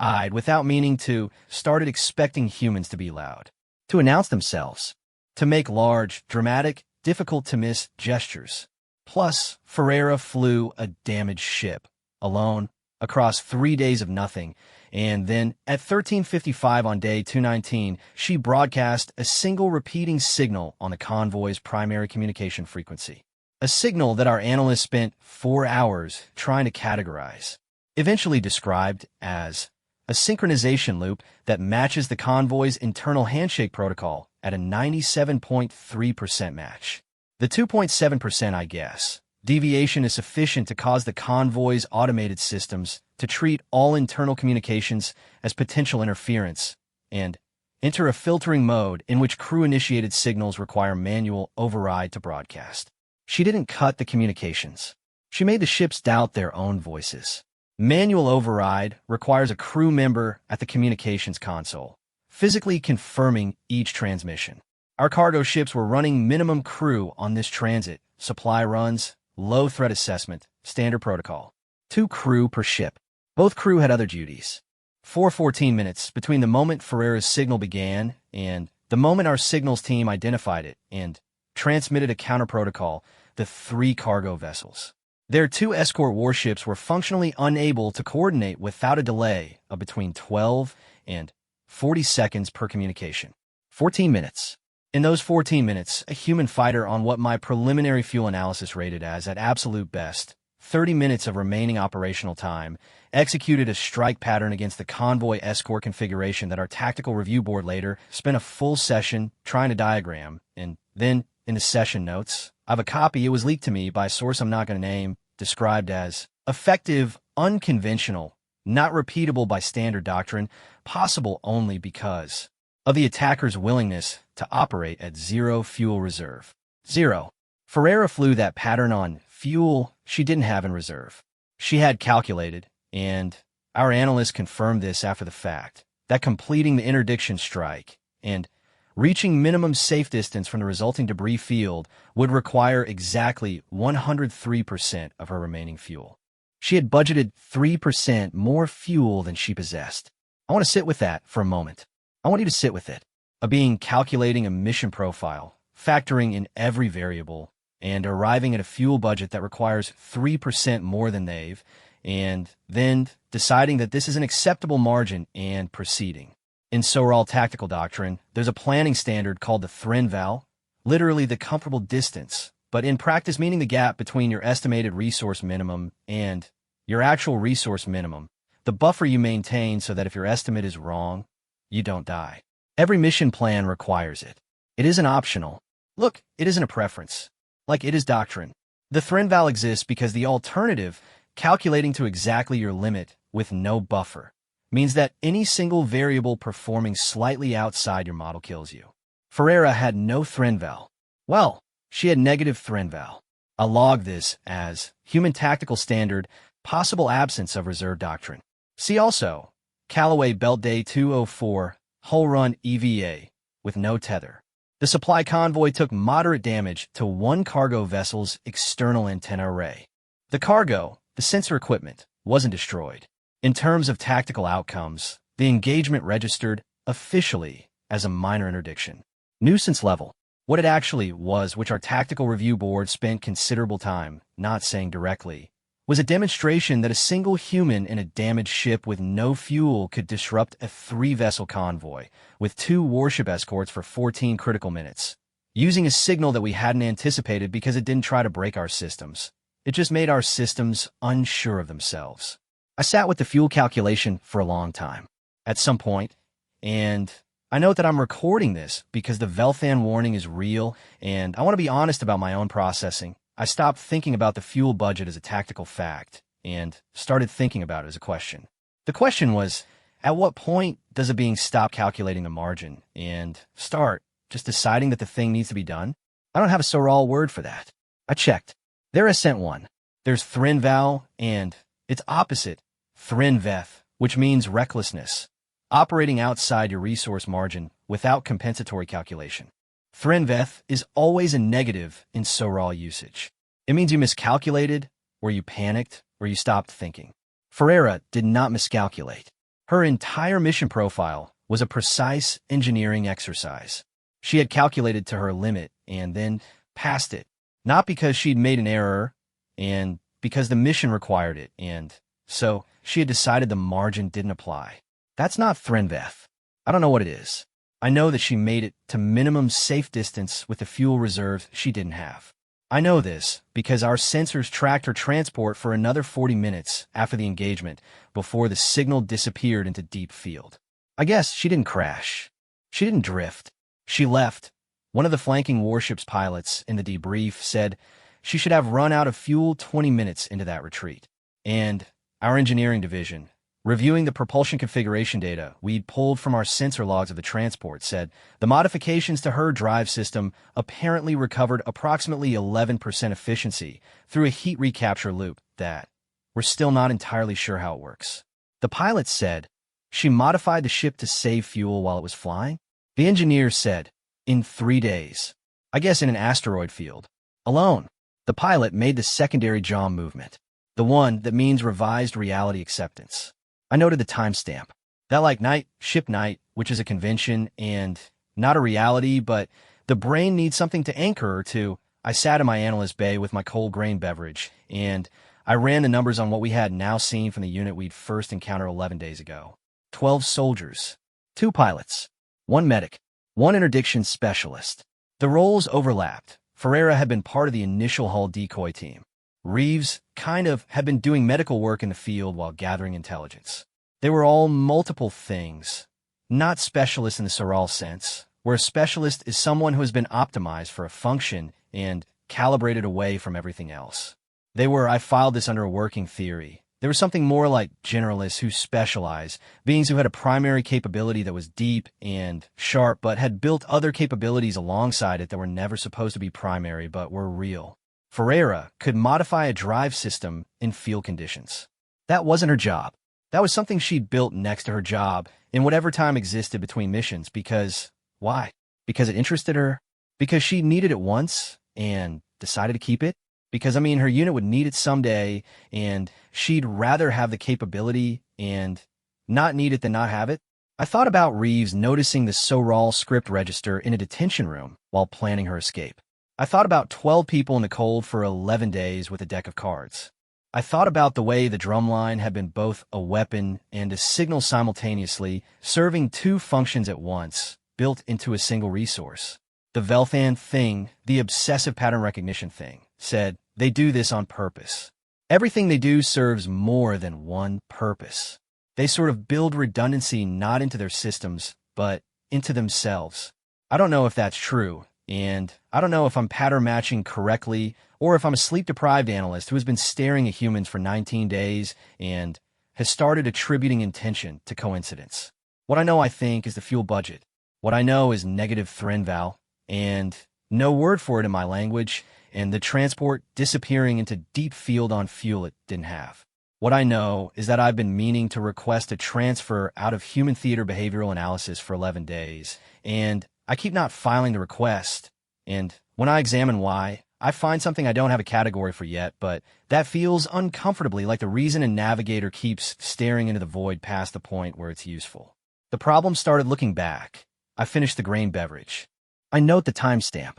I'd, without meaning to, started expecting humans to be loud, to announce themselves, to make large, dramatic, difficult-to-miss gestures. Plus, Ferreira flew a damaged ship, alone, across 3 days of nothing, and then, at 13:55 on day 219, she broadcast a single repeating signal on the convoy's primary communication frequency. A signal that our analysts spent 4 hours trying to categorize, eventually described as a synchronization loop that matches the convoy's internal handshake protocol at a 97.3% match. The 2.7%, I guess, deviation is sufficient to cause the convoy's automated systems to treat all internal communications as potential interference and enter a filtering mode in which crew-initiated signals require manual override to broadcast. She didn't cut the communications. She made the ships doubt their own voices. Manual override requires a crew member at the communications console, physically confirming each transmission. Our cargo ships were running minimum crew on this transit, supply runs, low threat assessment, standard protocol. 2 crew per ship. Both crew had other duties. 4:14 minutes between the moment Ferreira's signal began and the moment our signals team identified it and transmitted a counter-protocol, the 3 cargo vessels. Their 2 escort warships were functionally unable to coordinate without a delay of between 12 and 40 seconds per communication. 14 minutes. In those 14 minutes, a human fighter on what my preliminary fuel analysis rated as, at absolute best, 30 minutes of remaining operational time, executed a strike pattern against the convoy escort configuration that our tactical review board later spent a full session trying to diagram, and then, in the session notes, I have a copy, it was leaked to me by a source I'm not going to name, described as effective, unconventional, not repeatable by standard doctrine, possible only because of the attacker's willingness to operate at 0 fuel reserve. 0. Ferreira flew that pattern on fuel she didn't have in reserve. She had calculated, and our analysts confirmed this after the fact, that completing the interdiction strike and reaching minimum safe distance from the resulting debris field would require exactly 103% of her remaining fuel. She had budgeted 3% more fuel than she possessed. I want to sit with that for a moment. I want you to sit with it. A being calculating a mission profile, factoring in every variable, and arriving at a fuel budget that requires 3% more than they've, and then deciding that this is an acceptable margin and proceeding. In SORAL tactical doctrine, there's a planning standard called the Threnval, literally the comfortable distance, but in practice meaning the gap between your estimated resource minimum and your actual resource minimum, the buffer you maintain so that if your estimate is wrong, you don't die. Every mission plan requires it. It isn't optional. Look, it isn't a preference. Like it is doctrine. The Threnval exists because the alternative, calculating to exactly your limit with no buffer, means that any single variable performing slightly outside your model kills you. Ferreira had no Threnval. Well, she had negative Threnval. I'll log this as human tactical standard, possible absence of reserve doctrine. See also, Callaway Belt Day 204, Hull Run EVA, with no tether. The supply convoy took moderate damage to 1 cargo vessel's external antenna array. The cargo, the sensor equipment, wasn't destroyed. In terms of tactical outcomes, the engagement registered officially as a minor interdiction. Nuisance level. What it actually was, which our tactical review board spent considerable time not saying directly, was a demonstration that a single human in a damaged ship with no fuel could disrupt a 3-vessel convoy with 2 warship escorts for 14 critical minutes, using a signal that we hadn't anticipated because it didn't try to break our systems. It just made our systems unsure of themselves. I sat with the fuel calculation for a long time. At some point, and I note that I'm recording this because the Velthan warning is real, and I want to be honest about my own processing. I stopped thinking about the fuel budget as a tactical fact and started thinking about it as a question. The question was, at what point does a being stop calculating the margin and start just deciding that the thing needs to be done? I don't have a Soral word for that. I checked. There is sent one. There's Thrinval and its opposite, Thrinveth, which means recklessness, operating outside your resource margin without compensatory calculation. Thrinveth is always a negative in Soral usage. It means you miscalculated, or you panicked, or you stopped thinking. Ferreira did not miscalculate. Her entire mission profile was a precise engineering exercise. She had calculated to her limit and then passed it, not because she'd made an error, and because the mission required it, and so she had decided the margin didn't apply. That's not Thrinveth. I don't know what it is. I know that she made it to minimum safe distance with the fuel reserve she didn't have. I know this because our sensors tracked her transport for another 40 minutes after the engagement before the signal disappeared into deep field. I guess she didn't crash. She didn't drift. She left. One of the flanking warship's pilots in the debrief said she should have run out of fuel 20 minutes into that retreat. And our engineering division, reviewing the propulsion configuration data we'd pulled from our sensor logs of the transport, said the modifications to her drive system apparently recovered approximately 11% efficiency through a heat recapture loop that we're still not entirely sure how it works. The pilot said she modified the ship to save fuel while it was flying. The engineer said, in 3 days. I guess in an asteroid field. Alone. The pilot made the secondary jaw movement. The one that means revised reality acceptance. I noted the timestamp. That like night, ship night, which is a convention and not a reality, but the brain needs something to anchor her to. I sat in my analyst bay with my cold grain beverage, and I ran the numbers on what we had now seen from the unit we'd first encountered 11 days ago. 12 soldiers, 2 pilots, 1 medic, 1 interdiction specialist. The roles overlapped. Ferreira had been part of the initial hull decoy team. Reeves had been doing medical work in the field while gathering intelligence. They were all multiple things, not specialists in the Soral sense, where a specialist is someone who has been optimized for a function and calibrated away from everything else. I filed this under a working theory. There was something more like generalists who specialize, beings who had a primary capability that was deep and sharp but had built other capabilities alongside it that were never supposed to be primary but were real. Ferreira could modify a drive system in field conditions. That wasn't her job. That was something she'd built next to her job in whatever time existed between missions because, why? Because it interested her? Because she needed it once and decided to keep it? Because, her unit would need it someday, and she'd rather have the capability and not need it than not have it. I thought about Reeves noticing the Soral script register in a detention room while planning her escape. I thought about 12 people in the cold for 11 days with a deck of cards. I thought about the way the drumline had been both a weapon and a signal simultaneously, serving 2 functions at once, built into a single resource. The Velthan thing, the obsessive pattern recognition thing, said, they do this on purpose. Everything they do serves more than one purpose. They sort of build redundancy not into their systems, but into themselves. I don't know if that's true, and I don't know if I'm pattern matching correctly or if I'm a sleep-deprived analyst who has been staring at humans for 19 days and has started attributing intention to coincidence. What I know, I think, is the fuel budget. What I know is negative Thrinval, and no word for it in my language, and the transport disappearing into deep field on fuel it didn't have. What I know is that I've been meaning to request a transfer out of human theater behavioral analysis for 11 days, and I keep not filing the request, and when I examine why, I find something I don't have a category for yet, but that feels uncomfortably like the reason a navigator keeps staring into the void past the point where it's useful. The problem started looking back. I finished the grain beverage. I note the timestamp.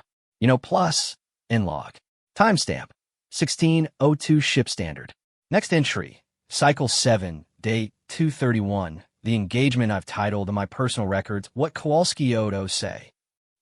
Plus, in log. Timestamp, 1602 ship standard. Next entry, cycle 7, date 231. The engagement I've titled in my personal records, What Kowalski Odo Say.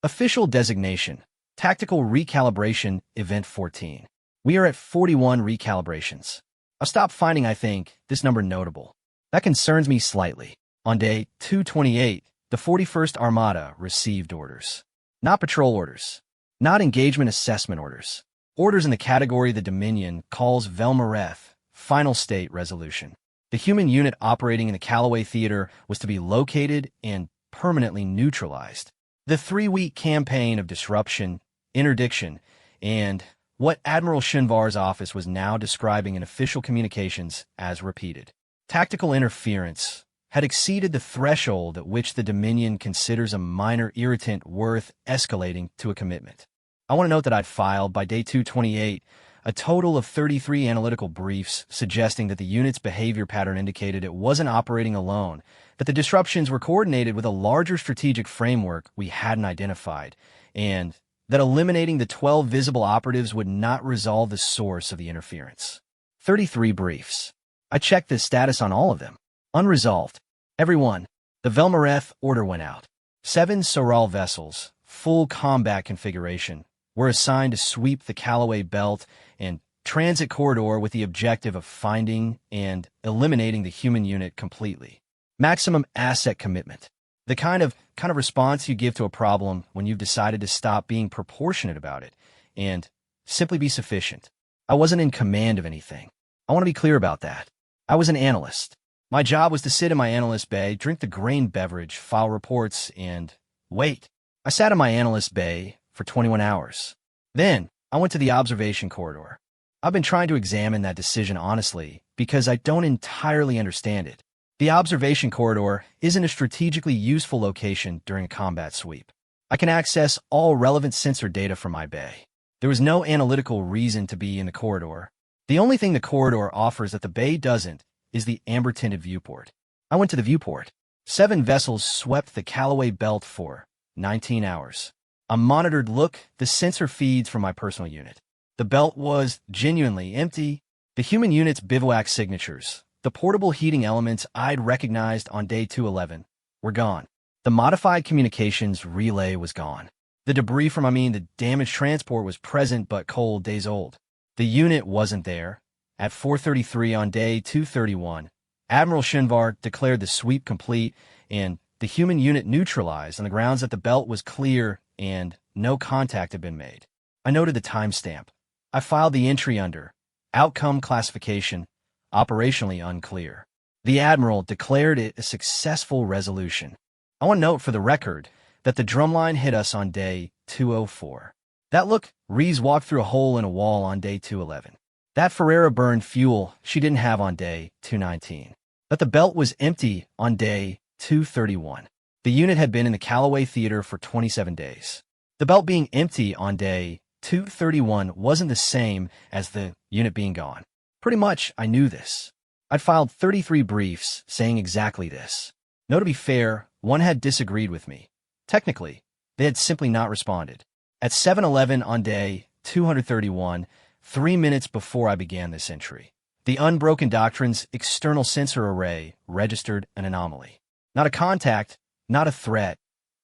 Official designation, Tactical Recalibration, Event 14. We are at 41 recalibrations. I've stopped finding, I think, this number notable. That concerns me slightly. On day 228, the 41st Armada received orders. Not patrol orders. Not engagement assessment orders. Orders in the category the Dominion calls Velmareth, Final State Resolution. The human unit operating in the Callaway Theater was to be located and permanently neutralized. The 3-week campaign of disruption, interdiction, and what Admiral Shinvar's office was now describing in official communications as repeated. Tactical interference had exceeded the threshold at which the Dominion considers a minor irritant worth escalating to a commitment. I want to note that I'd filed, by day 228, a total of 33 analytical briefs suggesting that the unit's behavior pattern indicated it wasn't operating alone, that the disruptions were coordinated with a larger strategic framework we hadn't identified, and that eliminating the 12 visible operatives would not resolve the source of the interference. 33 briefs. I checked the status on all of them. Unresolved. Every one. The Velmareth order went out. 7 Soral vessels, full combat configuration, were assigned to sweep the Callaway Belt and transit corridor with the objective of finding and eliminating the human unit completely. Maximum asset commitment. The kind of response you give to a problem when you've decided to stop being proportionate about it and simply be sufficient. I wasn't in command of anything. I want to be clear about that. I was an analyst. My job was to sit in my analyst bay, drink the grain beverage, file reports, and wait. I sat in my analyst bay for 21 hours. Then, I went to the observation corridor. I've been trying to examine that decision honestly because I don't entirely understand it. The observation corridor isn't a strategically useful location during a combat sweep. I can access all relevant sensor data from my bay. There was no analytical reason to be in the corridor. The only thing the corridor offers that the bay doesn't is the amber-tinted viewport. I went to the viewport. 7 vessels swept the Callaway Belt for 19 hours. A monitored look, the sensor feeds from my personal unit. The belt was genuinely empty. The human unit's bivouac signatures, the portable heating elements I'd recognized on day 211, were gone. The modified communications relay was gone. The debris from, the damaged transport was present but cold, days old. The unit wasn't there. At 4:33 on day 231, Admiral Shinvar declared the sweep complete and the human unit neutralized on the grounds that the belt was clear and no contact had been made. I noted the timestamp. I filed the entry under Outcome Classification, Operationally Unclear. The Admiral declared it a successful resolution. I want to note for the record that the drumline hit us on day 204. That look, Rees walked through a hole in a wall on day 211. That Ferreira burned fuel she didn't have on day 219. That the belt was empty on day 231. The unit had been in the Callaway Theater for 27 days. The belt being empty on day 231 wasn't the same as the unit being gone. Pretty much, I knew this. I'd filed 33 briefs saying exactly this. No, to be fair, one had disagreed with me. Technically, they had simply not responded. At 7:11 on day 231, 3 minutes before I began this entry, the Unbroken Doctrine's external sensor array registered an anomaly. Not a contact, not a threat,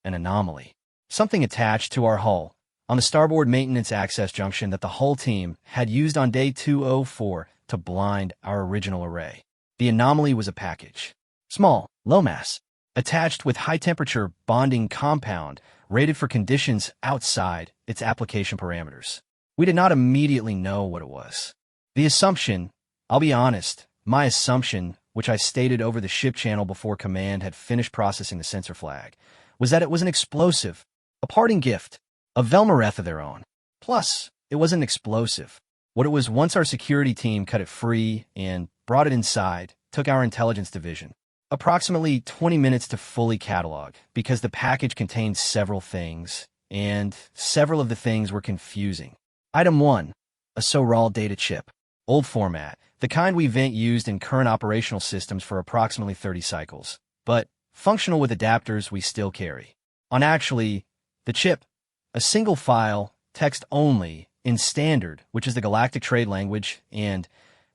an anomaly. Something attached to our hull on the starboard maintenance access junction that the hull team had used on day 204 to blind our original array. The anomaly was a package. Small, low mass, attached with high-temperature bonding compound rated for conditions outside its application parameters. We did not immediately know what it was. The assumption, I'll be honest, my assumption, which I stated over the ship channel before command had finished processing the sensor flag, was that it was an explosive, a parting gift, a Velmareth of their own. Plus, it wasn't explosive. What it was once our security team cut it free and brought it inside, took our intelligence division approximately 20 minutes to fully catalog because the package contained several things, and several of the things were confusing. Item 1, a SORAL data chip. Old format, the kind we vent used in current operational systems for approximately 30 cycles, but functional with adapters we still carry. On the chip, A single file, text only, in Standard, which is the Galactic Trade Language, and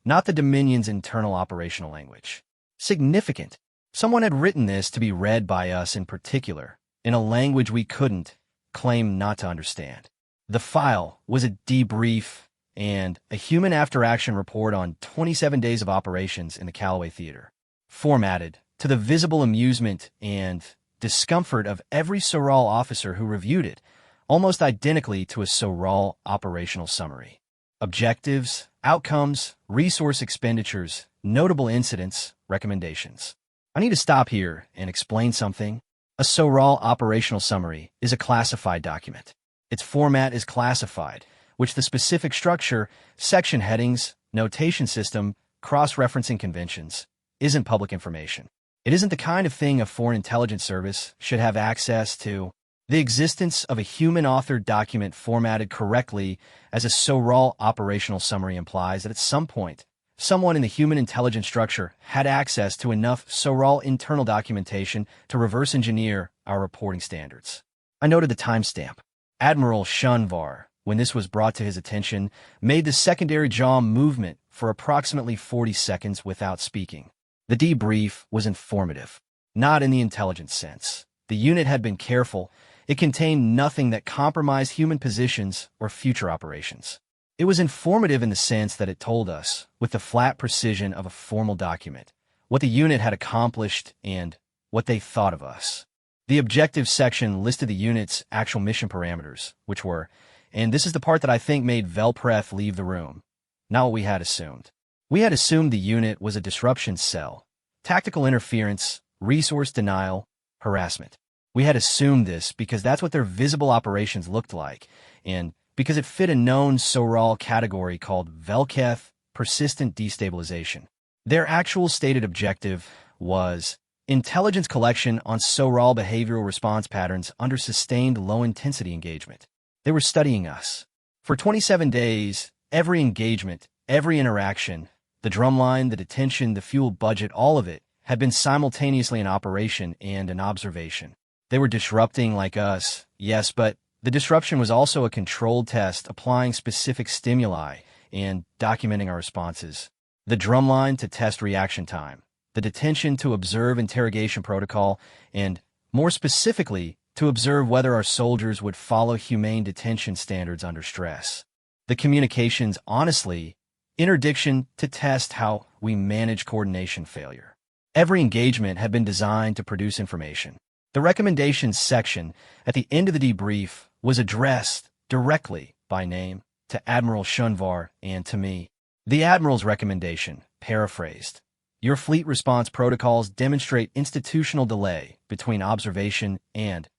not the Dominion's internal operational language. Significant. Someone had written this to be read by us in particular, in a language we couldn't claim not to understand. The file was a debrief and a human after-action report on 27 days of operations in the Callaway Theater, formatted to the visible amusement and discomfort of every Soral officer who reviewed it, almost identically to a Soral operational summary. Objectives, outcomes, resource expenditures, notable incidents, recommendations. I need to stop here and explain something. A Soral operational summary is a classified document. Its format is classified, which the specific structure, section headings, notation system, cross-referencing conventions, isn't public information. It isn't the kind of thing a foreign intelligence service should have access to. The existence of a human-authored document formatted correctly as a Soral operational summary implies that at some point, someone in the human intelligence structure had access to enough Soral internal documentation to reverse engineer our reporting standards. I noted the timestamp. Admiral Shunvar, when this was brought to his attention, made the secondary jaw movement for approximately 40 seconds without speaking. The debrief was informative, not in the intelligence sense. The unit had been careful. It contained nothing that compromised human positions or future operations. It was informative in the sense that it told us, with the flat precision of a formal document, what the unit had accomplished and what they thought of us. The objectives section listed the unit's actual mission parameters, which were, and this is the part that I think made Velpreth leave the room, not what we had assumed. We had assumed the unit was a disruption cell, tactical interference, resource denial, harassment. We had assumed this because that's what their visible operations looked like, and because it fit a known Soral category called Velketh, persistent destabilization. Their actual stated objective was intelligence collection on Soral behavioral response patterns under sustained low-intensity engagement. They were studying us. For 27 days, every engagement, every interaction, the drumline, the detention, the fuel budget, all of it had been simultaneously an operation and an observation. They were disrupting like us, yes, but the disruption was also a controlled test applying specific stimuli and documenting our responses. The drumline to test reaction time, the detention to observe interrogation protocol, and, more specifically, to observe whether our soldiers would follow humane detention standards under stress. The communications, honestly, interdiction to test how we manage coordination failure. Every engagement had been designed to produce information. The recommendations section at the end of the debrief was addressed directly by name to Admiral Shunvar and to me. The Admiral's recommendation, paraphrased, your fleet response protocols demonstrate institutional delay between observation and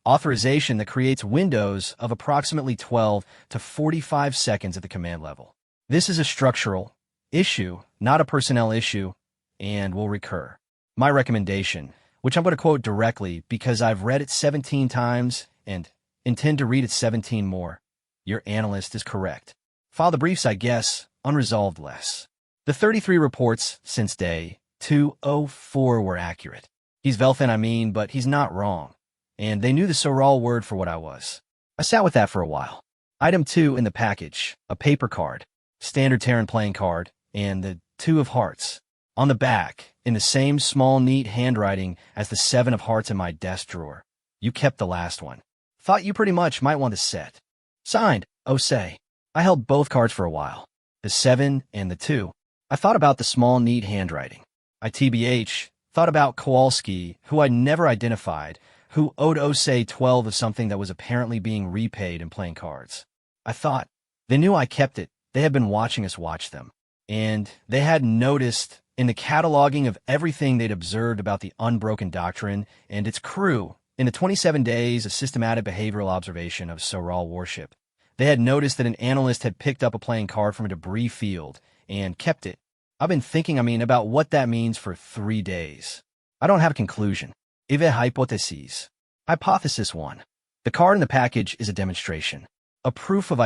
authorization that creates windows of approximately 12 to 45 seconds at the command level. This is a structural issue, not a personnel issue, and will recur. My recommendation, which I'm going to quote directly because I've read it 17 times and intend to read it 17 more. Your analyst is correct. File the briefs, I guess, unresolved less. The 33 reports since day 204 were accurate. He's Velthin, but he's not wrong. And they knew the Soral word for what I was. I sat with that for a while. Item 2 in the package, a paper card, standard Terran playing card, and the 2 of hearts. On the back, in the same small, neat handwriting as the 7 of hearts in my desk drawer. You kept the last one. Thought you pretty much might want to set. Signed, Osei. I held both cards for a while. The 7 and the 2. I thought about the small, neat handwriting. I TBH, thought about Kowalski, who I never identified, who owed Osei 12 of something that was apparently being repaid in playing cards. I thought, they knew I kept it. They had been watching us watch them. And they had noticed in the cataloging of everything they'd observed about the Unbroken Doctrine and its crew in the 27 days of systematic behavioral observation of Soral warship. They had noticed that an analyst had picked up a playing card from a debris field and kept it. I've been thinking, about what that means for 3 days. I don't have a conclusion. Ive hypotheses. Hypothesis 1. The card in the package is a demonstration. A proof of,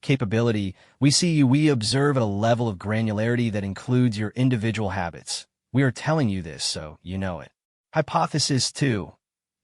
capability. We observe at a level of granularity that includes your individual habits. We are telling you this, so you know it. Hypothesis 2.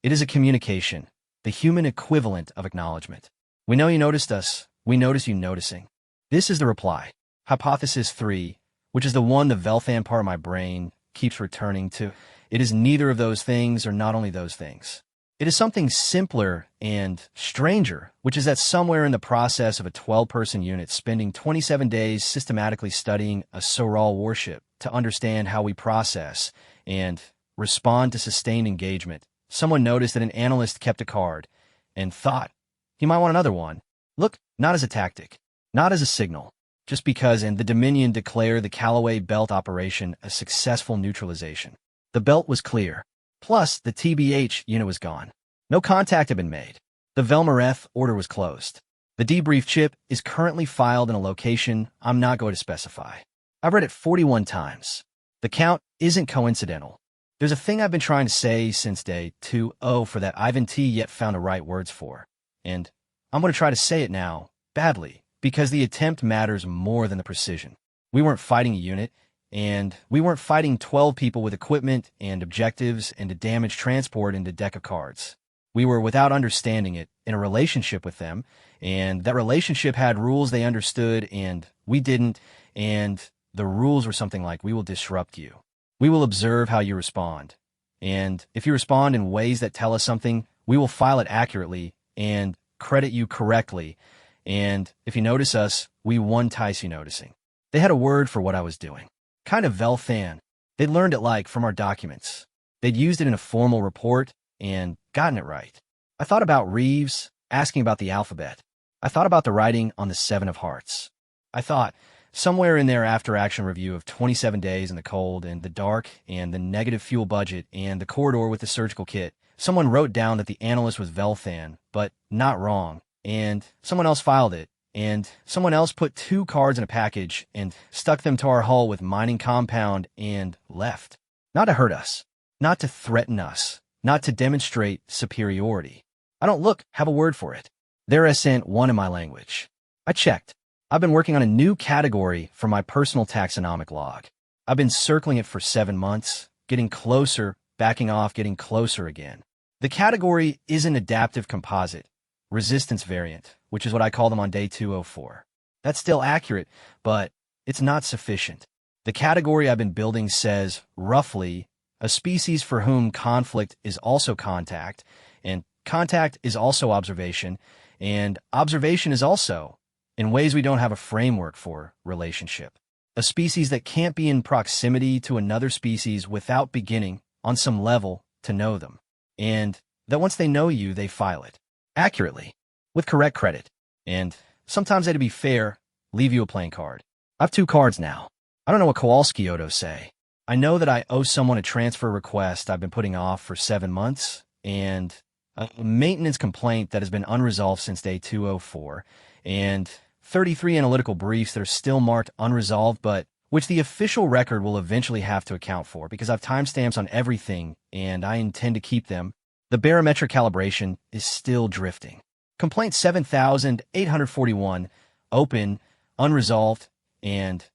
It is a communication. the human equivalent of acknowledgement. We know you noticed us. We notice you noticing. This is the reply. Hypothesis 3, which is the one the Velthan part of my brain keeps returning to. It is neither of those things or not only those things. It is something simpler and stranger, which is that somewhere in the process of a 12-person unit spending 27 days systematically studying a Soral warship to understand how we process and respond to sustained engagement, someone noticed that an analyst kept a card and thought he might want another one. Look, not as a tactic, not as a signal, just because the Dominion declared the Callaway Belt operation a successful neutralization. The belt was clear. Plus, the TBH unit was gone. No contact had been made. The Velmareth order was closed. The debrief chip is currently filed in a location I'm not going to specify. I've read it 41 times. The count isn't coincidental. There's a thing I've been trying to say since day 20 for that Ivan T yet found the right words for. And I'm going to try to say it now, badly, because the attempt matters more than the precision. We weren't fighting a unit, and we weren't fighting 12 people with equipment and objectives and a damaged transport and a deck of cards. We were, without understanding it, in a relationship with them, and that relationship had rules they understood and we didn't, and the rules were something like, we will disrupt you. We will observe how you respond. And if you respond in ways that tell us something, we will file it accurately and credit you correctly. And if you notice us, we won't entice you noticing. They had a word for what I was doing. Kind of Velthan. They'd learned it from our documents. They'd used it in a formal report and gotten it right. I thought about Reeves asking about the alphabet. I thought about the writing on the 7 of Hearts. I thought, somewhere in their after-action review of 27 days in the cold and the dark and the negative fuel budget and the corridor with the surgical kit, someone wrote down that the analyst was Velthan, but not wrong, and someone else filed it. And someone else put 2 cards in a package and stuck them to our hull with mining compound and left. Not to hurt us. Not to threaten us. Not to demonstrate superiority. I don't have a word for it. They're sent 1 in my language. I checked. I've been working on a new category for my personal taxonomic log. I've been circling it for 7 months, getting closer, backing off, getting closer again. The category is an adaptive composite, resistance variant, which is what I call them on day 204. That's still accurate, but it's not sufficient. The category I've been building says, roughly, a species for whom conflict is also contact, and contact is also observation, and observation is also, in ways we don't have a framework for, relationship. A species that can't be in proximity to another species without beginning, on some level, to know them. And that once they know you, they file it. Accurately. With correct credit. And sometimes they, to be fair, leave you a playing card. I have 2 cards now. I don't know what Kowalski Odo say. I know that I owe someone a transfer request I've been putting off for 7 months, and a maintenance complaint that has been unresolved since day 204, and 33 analytical briefs that are still marked unresolved, but which the official record will eventually have to account for because I've timestamps on everything, and I intend to keep them. The barometric calibration is still drifting. Complaint 7,841, open, unresolved, and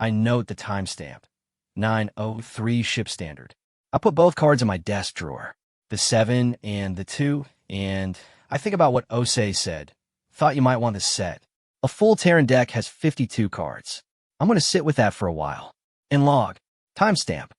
I note the timestamp, 903 ship standard. I put both cards in my desk drawer, the 7 and the 2, and I think about what Osei said. Thought you might want this set. A full Terran deck has 52 cards. I'm going to sit with that for a while. And log, timestamp,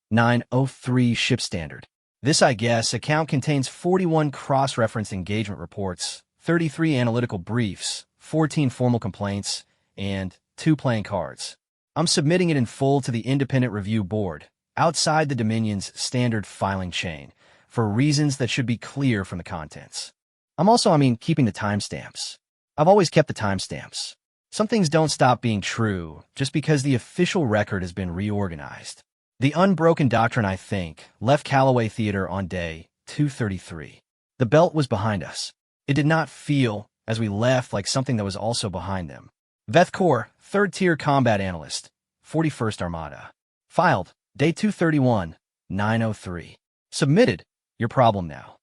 903 ship standard. This, I guess, account contains 41 cross-referenced engagement reports, 33 analytical briefs, 14 formal complaints, and 2 playing cards. I'm submitting it in full to the Independent Review Board, outside the Dominion's standard filing chain, for reasons that should be clear from the contents. I'm also, keeping the timestamps. I've always kept the timestamps. Some things don't stop being true just because the official record has been reorganized. The unbroken doctrine, I think, left Callaway Theater on day 233. The belt was behind us. It did not feel, as we left, like something that was also behind them. Vethkor, 3rd Tier Combat Analyst, 41st Armada. Filed, day 231, 903. Submitted, your problem now.